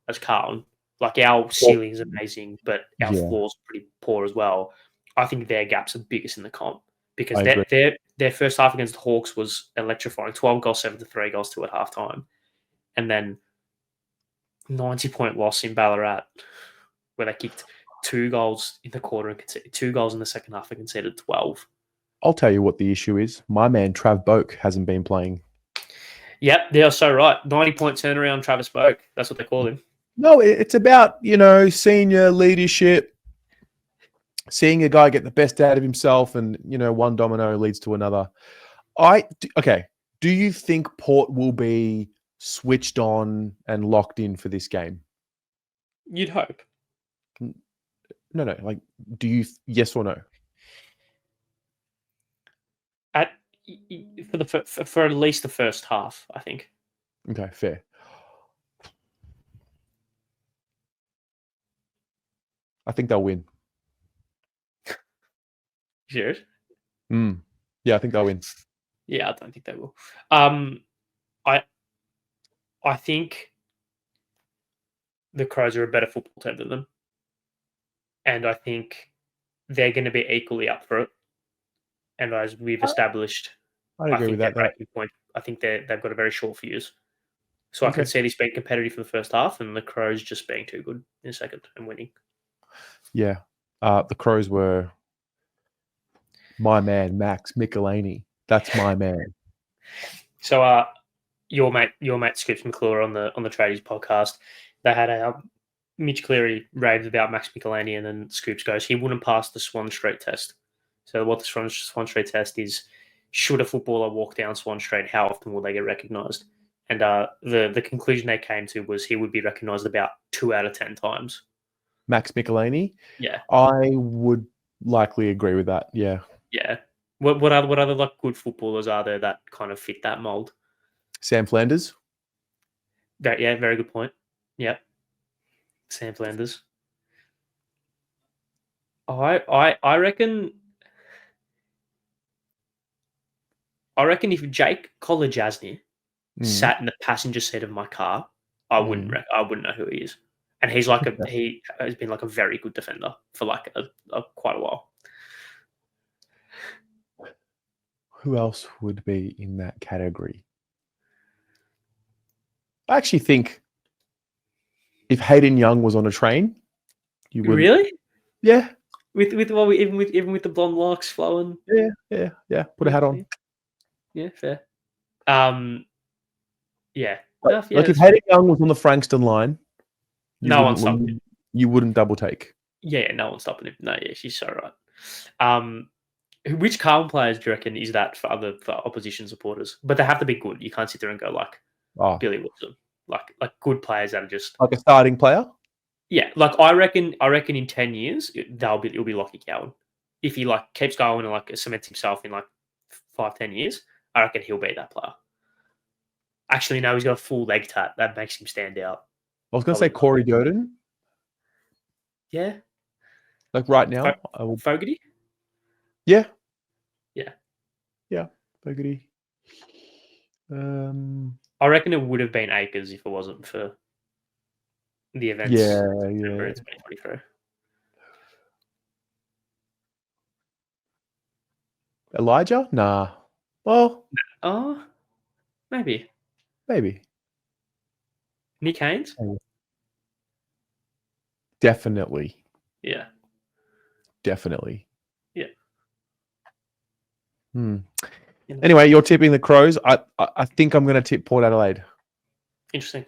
as Carlton. Like our ceiling is amazing, but our Yeah. floor's pretty poor as well. I think their gaps are biggest in the comp because I agree. their first half against the Hawks was electrifying. 12 goals, 7 to 3 goals, 2 at halftime, and then 90-point loss in Ballarat where they kicked 2 goals in the quarter and conceded 2 goals in the second half and conceded 12. I'll tell you what the issue is. My man Trav Boak hasn't been playing. Yep, they are so right. 90-point turnaround, Travis Boak. That's what they call him. No, it's about, senior leadership, seeing a guy get the best out of himself, and, one domino leads to another. Okay. Do you think Port will be switched on and locked in for this game? You'd hope. No. Like, do you, yes or no? For at least the first half, I think. Okay, fair. I think they'll win. Serious? Yeah, I think they'll win. Yeah, I don't think they will. I think the Crows are a better football team than them, and I think they're going to be equally up for it. And as we've established, I'd agree with that. I think they've got a very short fuse. So I can see this being competitive for the first half, and the Crows just being too good in the second and winning. Yeah, the Crows were my man Max Michelini. That's my man. So your mate Scoops McClure on the Tradies podcast, they had Mitch Cleary raved about Max Michelini, and then Scoops goes, he wouldn't pass the Swan Street test. So what the Swan Street test is, should a footballer walk down Swan Street, how often will they get recognised? And the conclusion they came to was he would be recognised about 2 out of 10 times. Max Michelini? Yeah. I would likely agree with that, yeah. Yeah. What other like good footballers are there that kind of fit that mould? Sam Flanders? Yeah, very good point. Yep. Sam Flanders. I reckon if Jake Kolajasny sat in the passenger seat of my car, I wouldn't know who he is. And he's like he has been like a very good defender for like quite a while. Who else would be in that category? I actually think if Hayden Young was on a train, you would really, yeah, even with the blonde locks flowing, yeah. Put a hat on. Yeah, fair. Yeah. Like if Hayden Young was on the Frankston line, no one's stopping him. You wouldn't double take. Yeah, no one's stopping him. No, yeah, she's so right. Which Carlton players do you reckon is that for opposition supporters? But they have to be good. You can't sit there and go like Billy Wilson, like good players that are just like a starting player. Yeah, like I reckon in 10 years it'll be Lockie Cowan. If he like keeps going and like cements himself in like 5-10 years, I reckon he'll be that player. Actually, no, he's got a full leg tat that makes him stand out. I was going to say Corey Durden. Yeah, like right now, Fogarty. Yeah. Fogarty. I reckon it would have been Akers if it wasn't for the events. Yeah. In 2023. Elijah? Nah. Well. Oh, maybe. Nick Haynes? Definitely. Yeah. Definitely. Yeah. Anyway, you're tipping the Crows. I think I'm going to tip Port Adelaide. Interesting.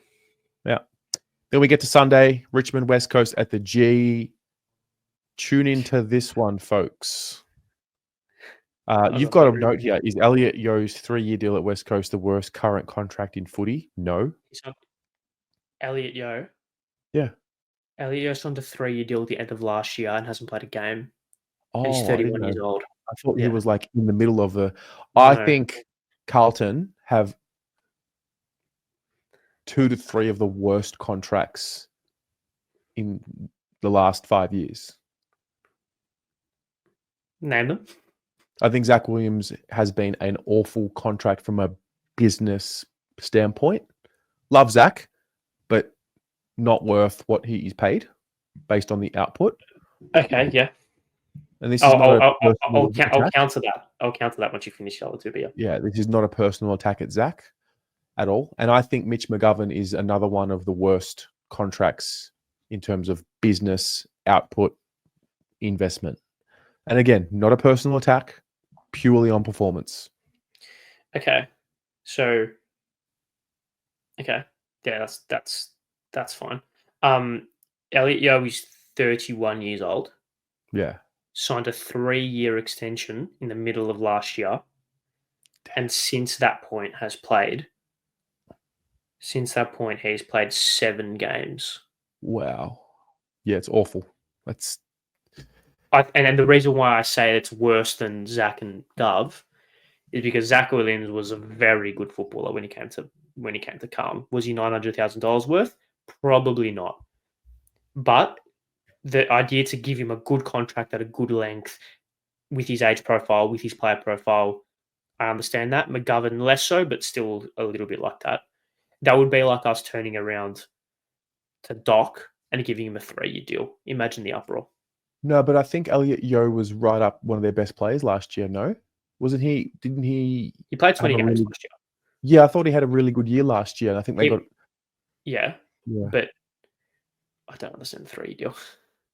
Yeah. Then we get to Sunday, Richmond West Coast at the G. Tune into this one, folks. I You've got got no a reason. note here. Is Elliot Yeo's 3-year deal at West Coast the worst current contract in footy? No. He's not Elliot Yeo. Yeah. Elliot Yeo signed a 3-year deal at the end of last year and hasn't played a game. And he's Oh, I didn't 31 years know. old. I thought he Yeah. was like in the middle of the. I No. think Carlton have 2 to 3 of the worst contracts in the last 5 years. Name them. I think Zach Williams has been an awful contract from a business standpoint. Love Zach, but not worth what he is paid based on the output. Okay, yeah. And this is not a personal I'll attack. counter that. I'll counter that once you finish the other two, but yeah. Yeah, this is not a personal attack at Zach at all. And I think Mitch McGovern is another one of the worst contracts in terms of business output investment. And again, not a personal attack, purely on performance. Okay. So okay. Yeah, that's fine. Elliot Yeo is 31 years old. Yeah. Signed a 3-year extension in the middle of last year. And since that point he's played 7 games. Wow. Yeah, it's awful. That's And the reason why I say it's worse than Zach and Dove is because Zach Williams was a very good footballer when he came to Carlton. Was he $900,000 worth? Probably not. But the idea to give him a good contract at a good length with his age profile, with his player profile, I understand that. McGovern less so, but still a little bit like that. That would be like us turning around to Doc and giving him a 3-year deal. Imagine the uproar. no, but I think Elliot Yeo was right up one of their best players last year. No, wasn't he? Didn't he He played have 20 a games really? last year. Yeah, I thought he had a really good year last year. And I think they got. Yeah, Yeah. but I don't understand the 3-year deal.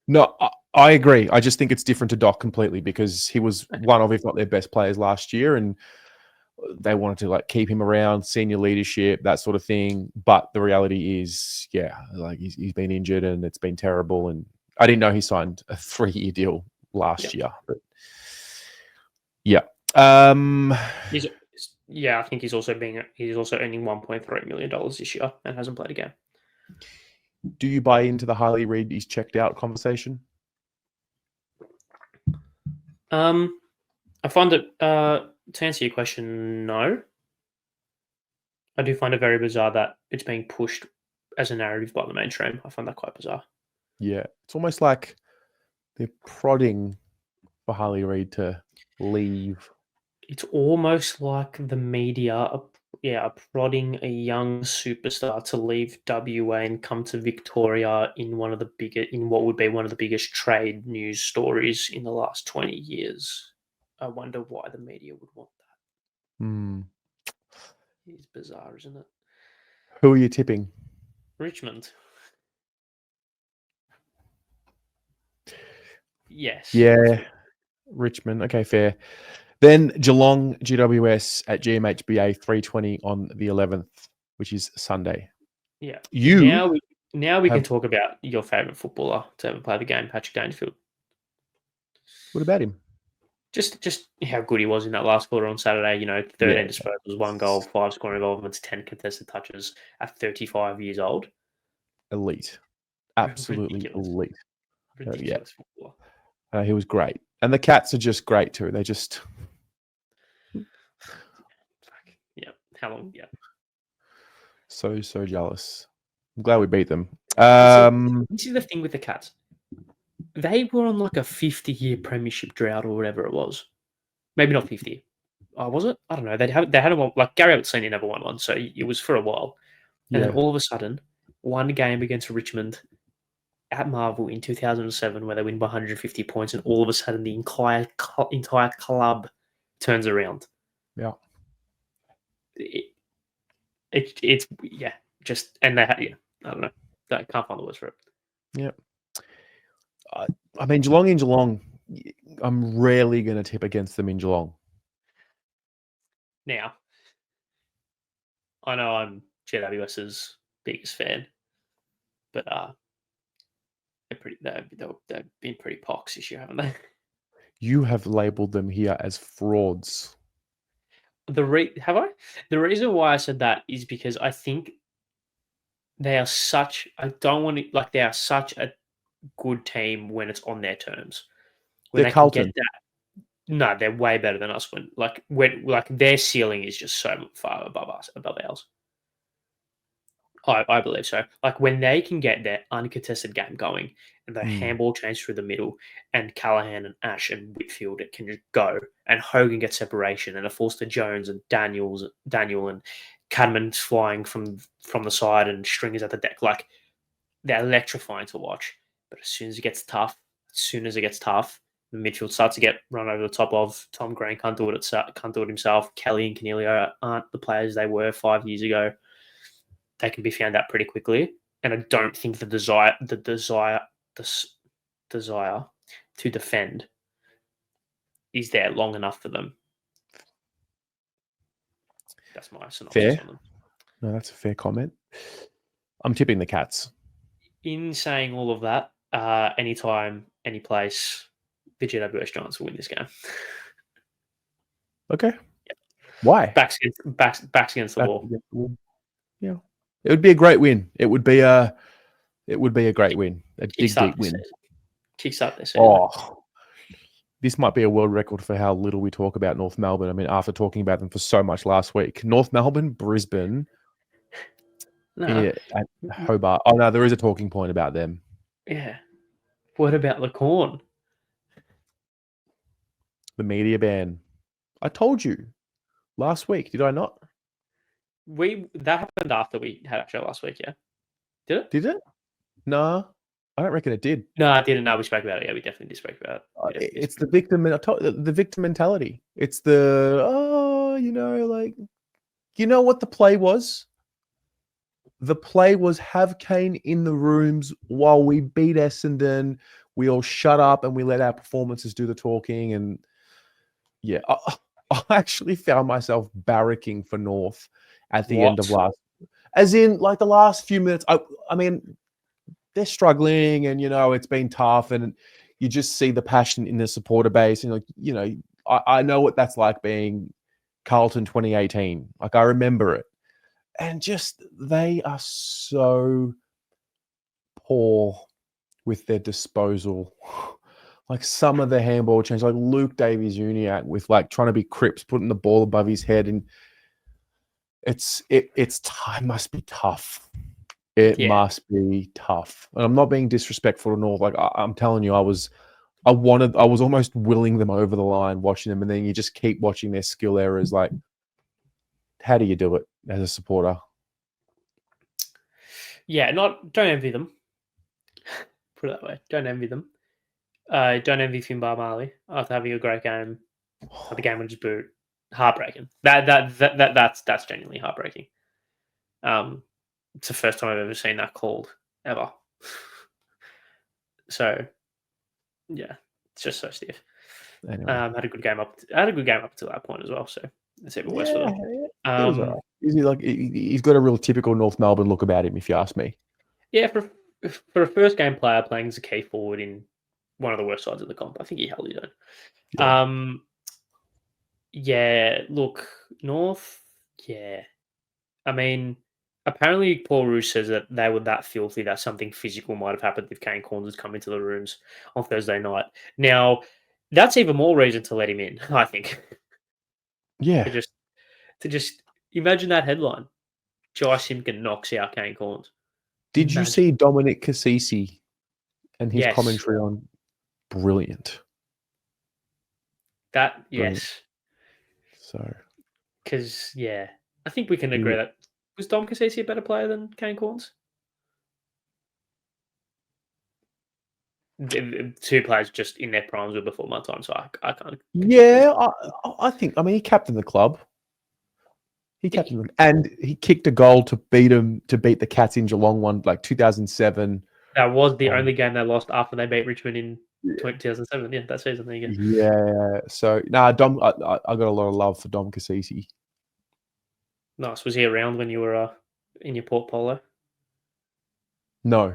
No, I agree. I just think it's different to Doc completely because he was one of, if not their best players last year, and they wanted to like keep him around, senior leadership, that sort of thing. But the reality is, yeah, like he's been injured and it's been terrible. And I didn't know he signed a 3-year deal last year, but yeah. I think he's also earning $1.3 million this year and hasn't played a game. Do you buy into the Harley Reid he's checked out conversation? I find it to answer your question, no. I do find it very bizarre that it's being pushed as a narrative by the mainstream. I find that quite bizarre. Yeah, it's almost like they're prodding for Harley Reid to leave. It's almost like the media are prodding a young superstar to leave WA and come to Victoria in what would be one of the biggest trade news stories in the last 20 years. I wonder why the media would want that. Hmm. It's bizarre, isn't it? Who are you tipping? Richmond. Yes. Yeah, Richmond. Okay, fair. Then Geelong GWS at GMHBA 3:20 on the 11th, which is Sunday. Yeah. You Now we can talk about your favourite footballer to ever play the game, Patrick Dangerfield. What about him? Just how good he was in that last quarter on Saturday. 13 disposals, 1 goal, 5 scoring involvements, 10 contested touches at 35 years old. Elite. Absolutely Ridiculous. elite. Ridiculous footballer. He was great. And the Cats are just great too. They just... Yeah. How long? Yeah. So jealous. I'm glad we beat them. This is the thing with the Cats. They were on like a 50-year premiership drought or whatever it was. Maybe not 50. Was it? I don't know. They had one, like Gary Ablett Senior never won one, so it was for a while. And then all of a sudden, one game against Richmond at Marvel in 2007 where they win by 150 points, and all of a sudden the entire club turns around. Yeah. It's just, and they had, I don't know. I can't find the words for it. Yeah. I mean, Geelong in Geelong, I'm rarely going to tip against them in Geelong. Now, I know I'm GWS's biggest fan, but They've been pretty pox this year, haven't they? You have labelled them here as frauds. Have I? The reason why I said that is because I think they are such. I don't want to like they are such a good team when it's on their terms. When They're they can get Carlton. that. No, they're way better than us. When their ceiling is just so far above us, above ours. I believe so. Like when they can get their uncontested game going and the handball change through the middle, and Callahan and Ash and Whitfield it can just go, and Hogan gets separation, and it falls to Jones and Daniel and Cadman's flying from the side, and Stringer's at the deck. Like they're electrifying to watch. But as soon as it gets tough, the midfield starts to get run over the top of. Tom Green can't do it himself. Kelly and Canelio aren't the players they were 5 years ago. They can be found out pretty quickly, and I don't think the desire to defend is there long enough for them. That's my synopsis on them. No, that's a fair comment. I'm tipping the Cats. In saying all of that, anytime, any place, the GWS Giants will win this game. Okay. Yeah. Why? Backs against the wall. Yeah. It would be a great win. It would be a great win. A deep win. Kickstart this season. Oh, this might be a world record for how little we talk about North Melbourne. I mean, after talking about them for so much last week, North Melbourne, Brisbane, at Hobart. Oh no, there is a talking point about them. Yeah. What about the Corn? The media ban. I told you last week, did I not? That happened after we had our show last week, yeah? Did it? Did it? No, I don't reckon it did. No, I didn't. No, we spoke about it. Yeah, we definitely did speak about it. It's the victim. The victim mentality. It's the you know what the play was. The play was have Kane in the rooms while we beat Essendon. We all shut up and we let our performances do the talking. And yeah, I actually found myself barracking for North at the end of last. As in, like the last few minutes. I mean, they're struggling, and it's been tough, and you just see the passion in the supporter base. And I know what that's like being Carlton 2018. Like I remember it. And just they are so poor with their disposal. Like some of the handball change, like Luke Davies-Uniacke with like trying to be Cripps, putting the ball above his head, and it's must be tough. It must be tough. And I'm not being disrespectful to North. Like I'm telling you, I was almost willing them over the line watching them, and then you just keep watching their skill errors. Like, how do you do it as a supporter? Yeah, don't envy them. Put it that way. Don't envy them. Don't envy Finbar Marley after having a great game. The game on his boot. Heartbreaking. That's genuinely heartbreaking. It's the first time I've ever seen that called ever. So, yeah, it's just so stiff. Anyway. Had a good game up to that point as well. So it's even worse for them. It was all right. Is he like he's got a real typical North Melbourne look about him, if you ask me. Yeah, for a first game player playing as a key forward in one of the worst sides of the comp, I think he held his own. Yeah. Look, North. Yeah, I mean, apparently Paul Roos says that they were that filthy that something physical might have happened if Kane Corns had come into the rooms on Thursday night. Now, that's even more reason to let him in, I think. Yeah. To just imagine that headline. Jai Simpkin knocks out Kane Corns. Did you see Dominic Cassisi and his commentary on? Brilliant. That, yes. So. Because, I think we can agree that. Was Dom Cassisi a better player than Kane Corns? The two players just in their primes were before my time, so I can't. Yeah, I think. I mean, he captained the club. He captained them, and he kicked a goal to beat the Cats in Geelong one, like 2007. That was the only game they lost after they beat Richmond in 2007. Yeah, that season. There you go. Yeah. So Dom, I got a lot of love for Dom Cassisi. Nice. Was he around when you were in your Port Polo? No.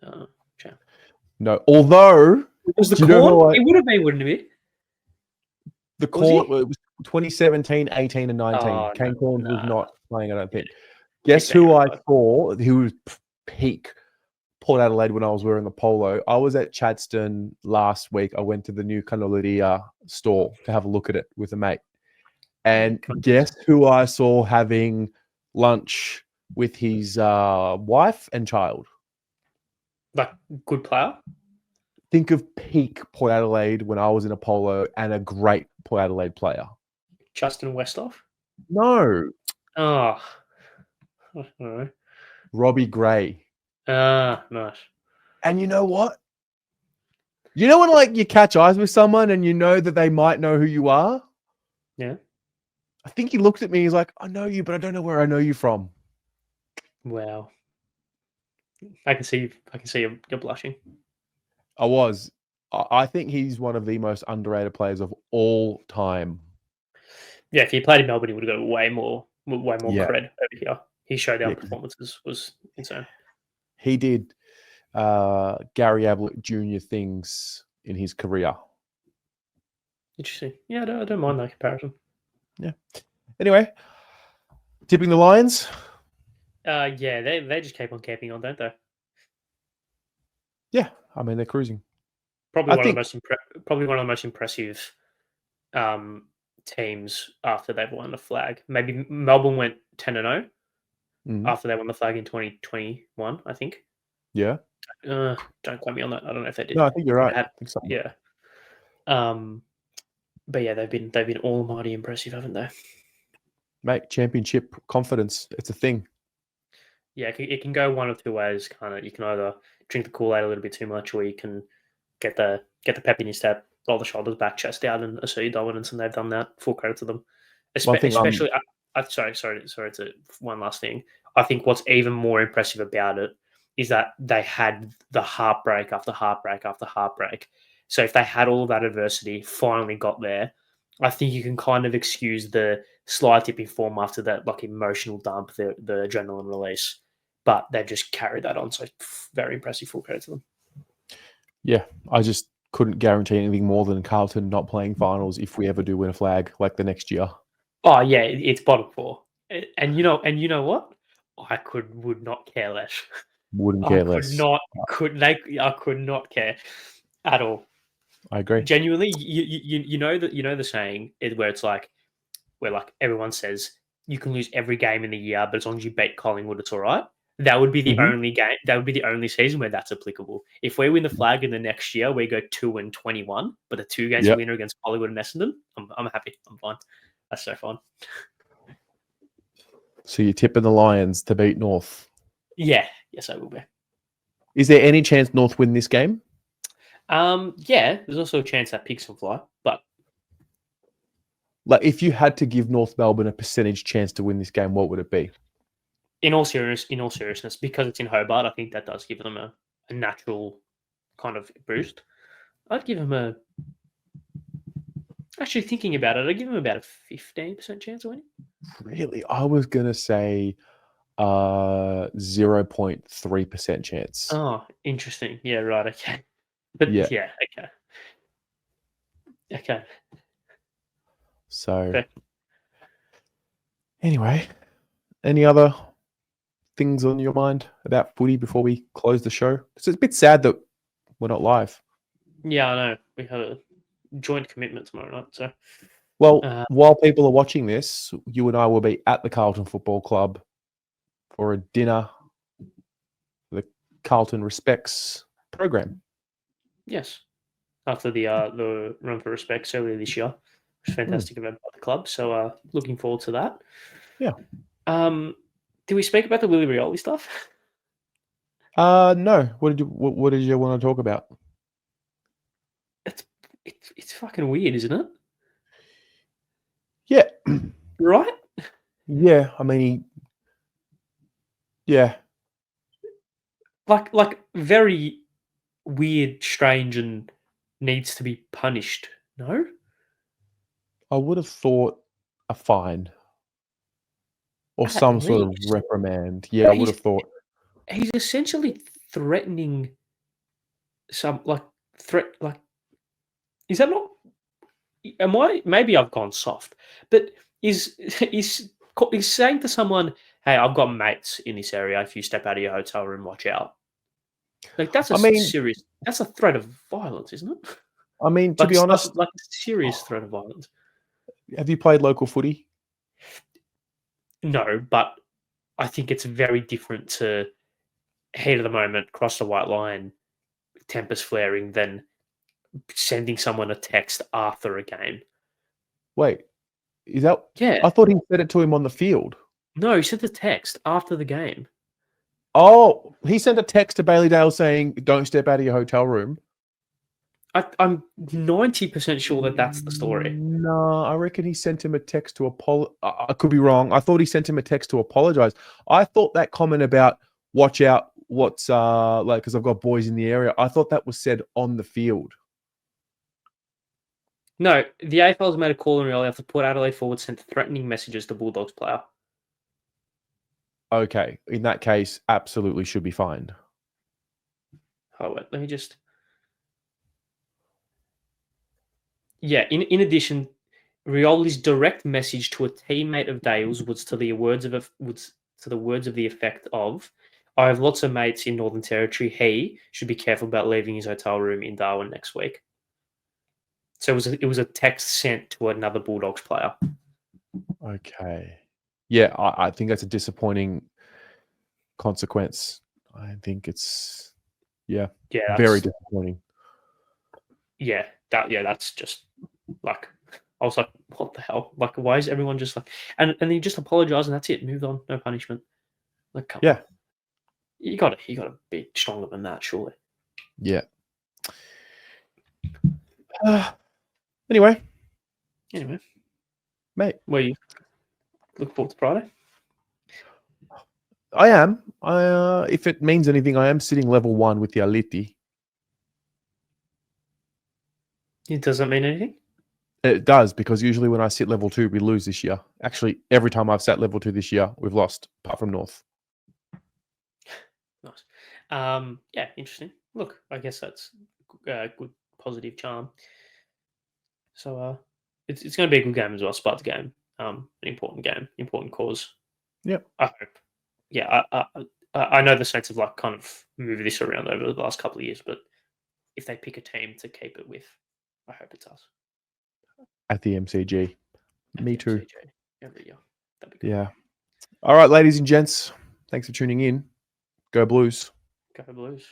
Okay. No, although It was the do you know corn? who It would have been, wouldn't it be? the Was call? he? It was 2017, 18, and 19. Oh, no. Kane Corns was Nah. not playing, I don't think. Keep Guess that who I outside. saw who was peak Port Adelaide when I was wearing a polo? I was at Chadstone last week. I went to the new Canolidia store to have a look at it with a mate. And guess who I saw having lunch with his wife and child? Like, good player? Think of peak Port Adelaide when I was in a polo and a great Port Adelaide player. Justin Westhoff? No, Oh. I don't know. Robbie Gray. Ah, nice. And you know what? You know when like you catch eyes with someone and you know that they might know who you are? Yeah. I think he looked at me. He's like, I know you, but I don't know where I know you from. Wow. I can see you're blushing. I was. I think he's one of the most underrated players of all time. Yeah, if he played in Melbourne, he would have got way more Yeah. cred over here. His showdown Yeah. performances was insane. He did Gary Ablett Jr. things in his career. Interesting. Yeah, I don't mind that comparison. Yeah. Anyway, tipping the Lions. Yeah, they just keep on camping on, don't they? Yeah, I mean they're cruising. Probably I one think of the most impressive teams after they've won the flag. Maybe Melbourne went 10-0 after they won the flag in 2021, I think. Yeah. Don't quote me on that. I don't know if they did. No, I think you're right. I I think so. Yeah. But yeah, they've been almighty impressive, haven't they? Mate, championship confidence. It's a thing. Yeah, it can go one of two ways. Kind of, you can either drink the Kool-Aid a little bit too much, or you can get the pep in your step, roll the shoulders back, chest out, and assert your dominance. And they've done that. Full credit to them. One thing Especially, sorry. To one last thing. I think what's even more impressive about it is that they had the heartbreak after heartbreak after heartbreak. So if they had all of that adversity, finally got there, I think you can kind of excuse the slight tipping form after that like emotional dump, the adrenaline release. But they've just carried that on. So very impressive. Full credit to them. Yeah, I just couldn't guarantee anything more than Carlton not playing finals if we ever do win a flag like the next year. Oh yeah, it's bottom four, and you know what? I would not care less. Wouldn't care less. I could not care at all. I agree. Genuinely, you know the saying where it's like where like everyone says you can lose every game in the year, but as long as you beat Collingwood, it's all right. That would be the only game. That would be the only season where that's applicable. If we win the flag in the next year, we go 2-21, but the two games we win are against Collingwood and Essendon. I'm happy. I'm fine. That's so fun. So you're tipping the Lions to beat North? Yeah. Yes, I will be. Is there any chance North win this game? Yeah. There's also a chance that Pigs can fly, but like if you had to give North Melbourne a percentage chance to win this game, what would it be? In all seriousness, because it's in Hobart, I think that does give them a natural kind of boost. I'd give them actually thinking about it, I'd give them about a 15% chance of winning. Really? I was going to say 0.3% chance. Oh, interesting. Yeah, right. Okay. But yeah okay. Okay. So Fair. Anyway, any other things on your mind about footy before we close the show? It's a bit sad that we're not live. Yeah, I know. We have a joint commitment tomorrow night. So, well, while people are watching this, you and I will be at the Carlton Football Club for a dinner, the Carlton Respects program. Yes, after the Run for Respects earlier this year, which was a fantastic event by the club. So, looking forward to that. Yeah. Did we speak about the Willie Rioli stuff? No. What did you want to talk about? It's fucking weird, isn't it? Yeah. Right? Yeah. I mean, yeah. Like very weird, strange, and needs to be punished. No? I would have thought a fine or some sort of reprimand. Yeah, I would have thought. He's essentially threatening some like threat. Like, is that not? Am I? Maybe I've gone soft, but is is saying to someone, "Hey, I've got mates in this area. If you step out of your hotel room, watch out." Like that's a I mean, serious. That's a threat of violence, isn't it? to be honest, Like a serious threat of violence. have you played local footy? No, but I think it's very different to heat of the moment, cross the white line, tempers flaring, than sending someone a text after a game. Wait, is that? Yeah. I thought he said it to him on the field. No, he sent the text after the game. Oh, he sent a text to Bailey Dale saying, "Don't step out of your hotel room." I'm 90% sure that that's the story. No, I reckon he sent him a text to I could be wrong. I thought he sent him a text to apologize. I thought that comment about watch out, what's like, because I've got boys in the area. I thought that was said on the field. No, the AFL has made a call in reality after Port Adelaide forward sent threatening messages to Bulldogs player. Okay, in that case, absolutely should be fined. Oh, wait, let me just. Yeah, in addition, Rioli's direct message to a teammate of Dale's was to the words of the effect of, "I have lots of mates in Northern Territory. He should be careful about leaving his hotel room in Darwin next week." So it was a text sent to another Bulldogs player. Okay. Yeah, I think that's a disappointing consequence. I think it's very disappointing. That's just like, I was like, what the hell? Like, why is everyone just like, and you just apologize and that's it, moved on, no punishment. Like, come on. You gotta be stronger than that, surely. Yeah. Anyway, mate, where you look forward to Friday? I am. If it means anything, I am sitting level 1 with the Aliti. It doesn't mean anything. It does, because usually when I sit level 2, we lose this year. Actually, every time I've sat level 2 this year, we've lost, apart from North. Nice. Yeah, interesting. Look, I guess that's good, positive charm. So it's going to be a good game as well. Sparta game, an important game, important cause. Yep. I hope. Yeah, I know the Saints have like kind of moved this around over the last couple of years, but if they pick a team to keep it with, I hope it's us. At the MCG. Me too. MCG every year. That'd be good. Yeah. All right, ladies and gents. Thanks for tuning in. Go Blues. Go Blues.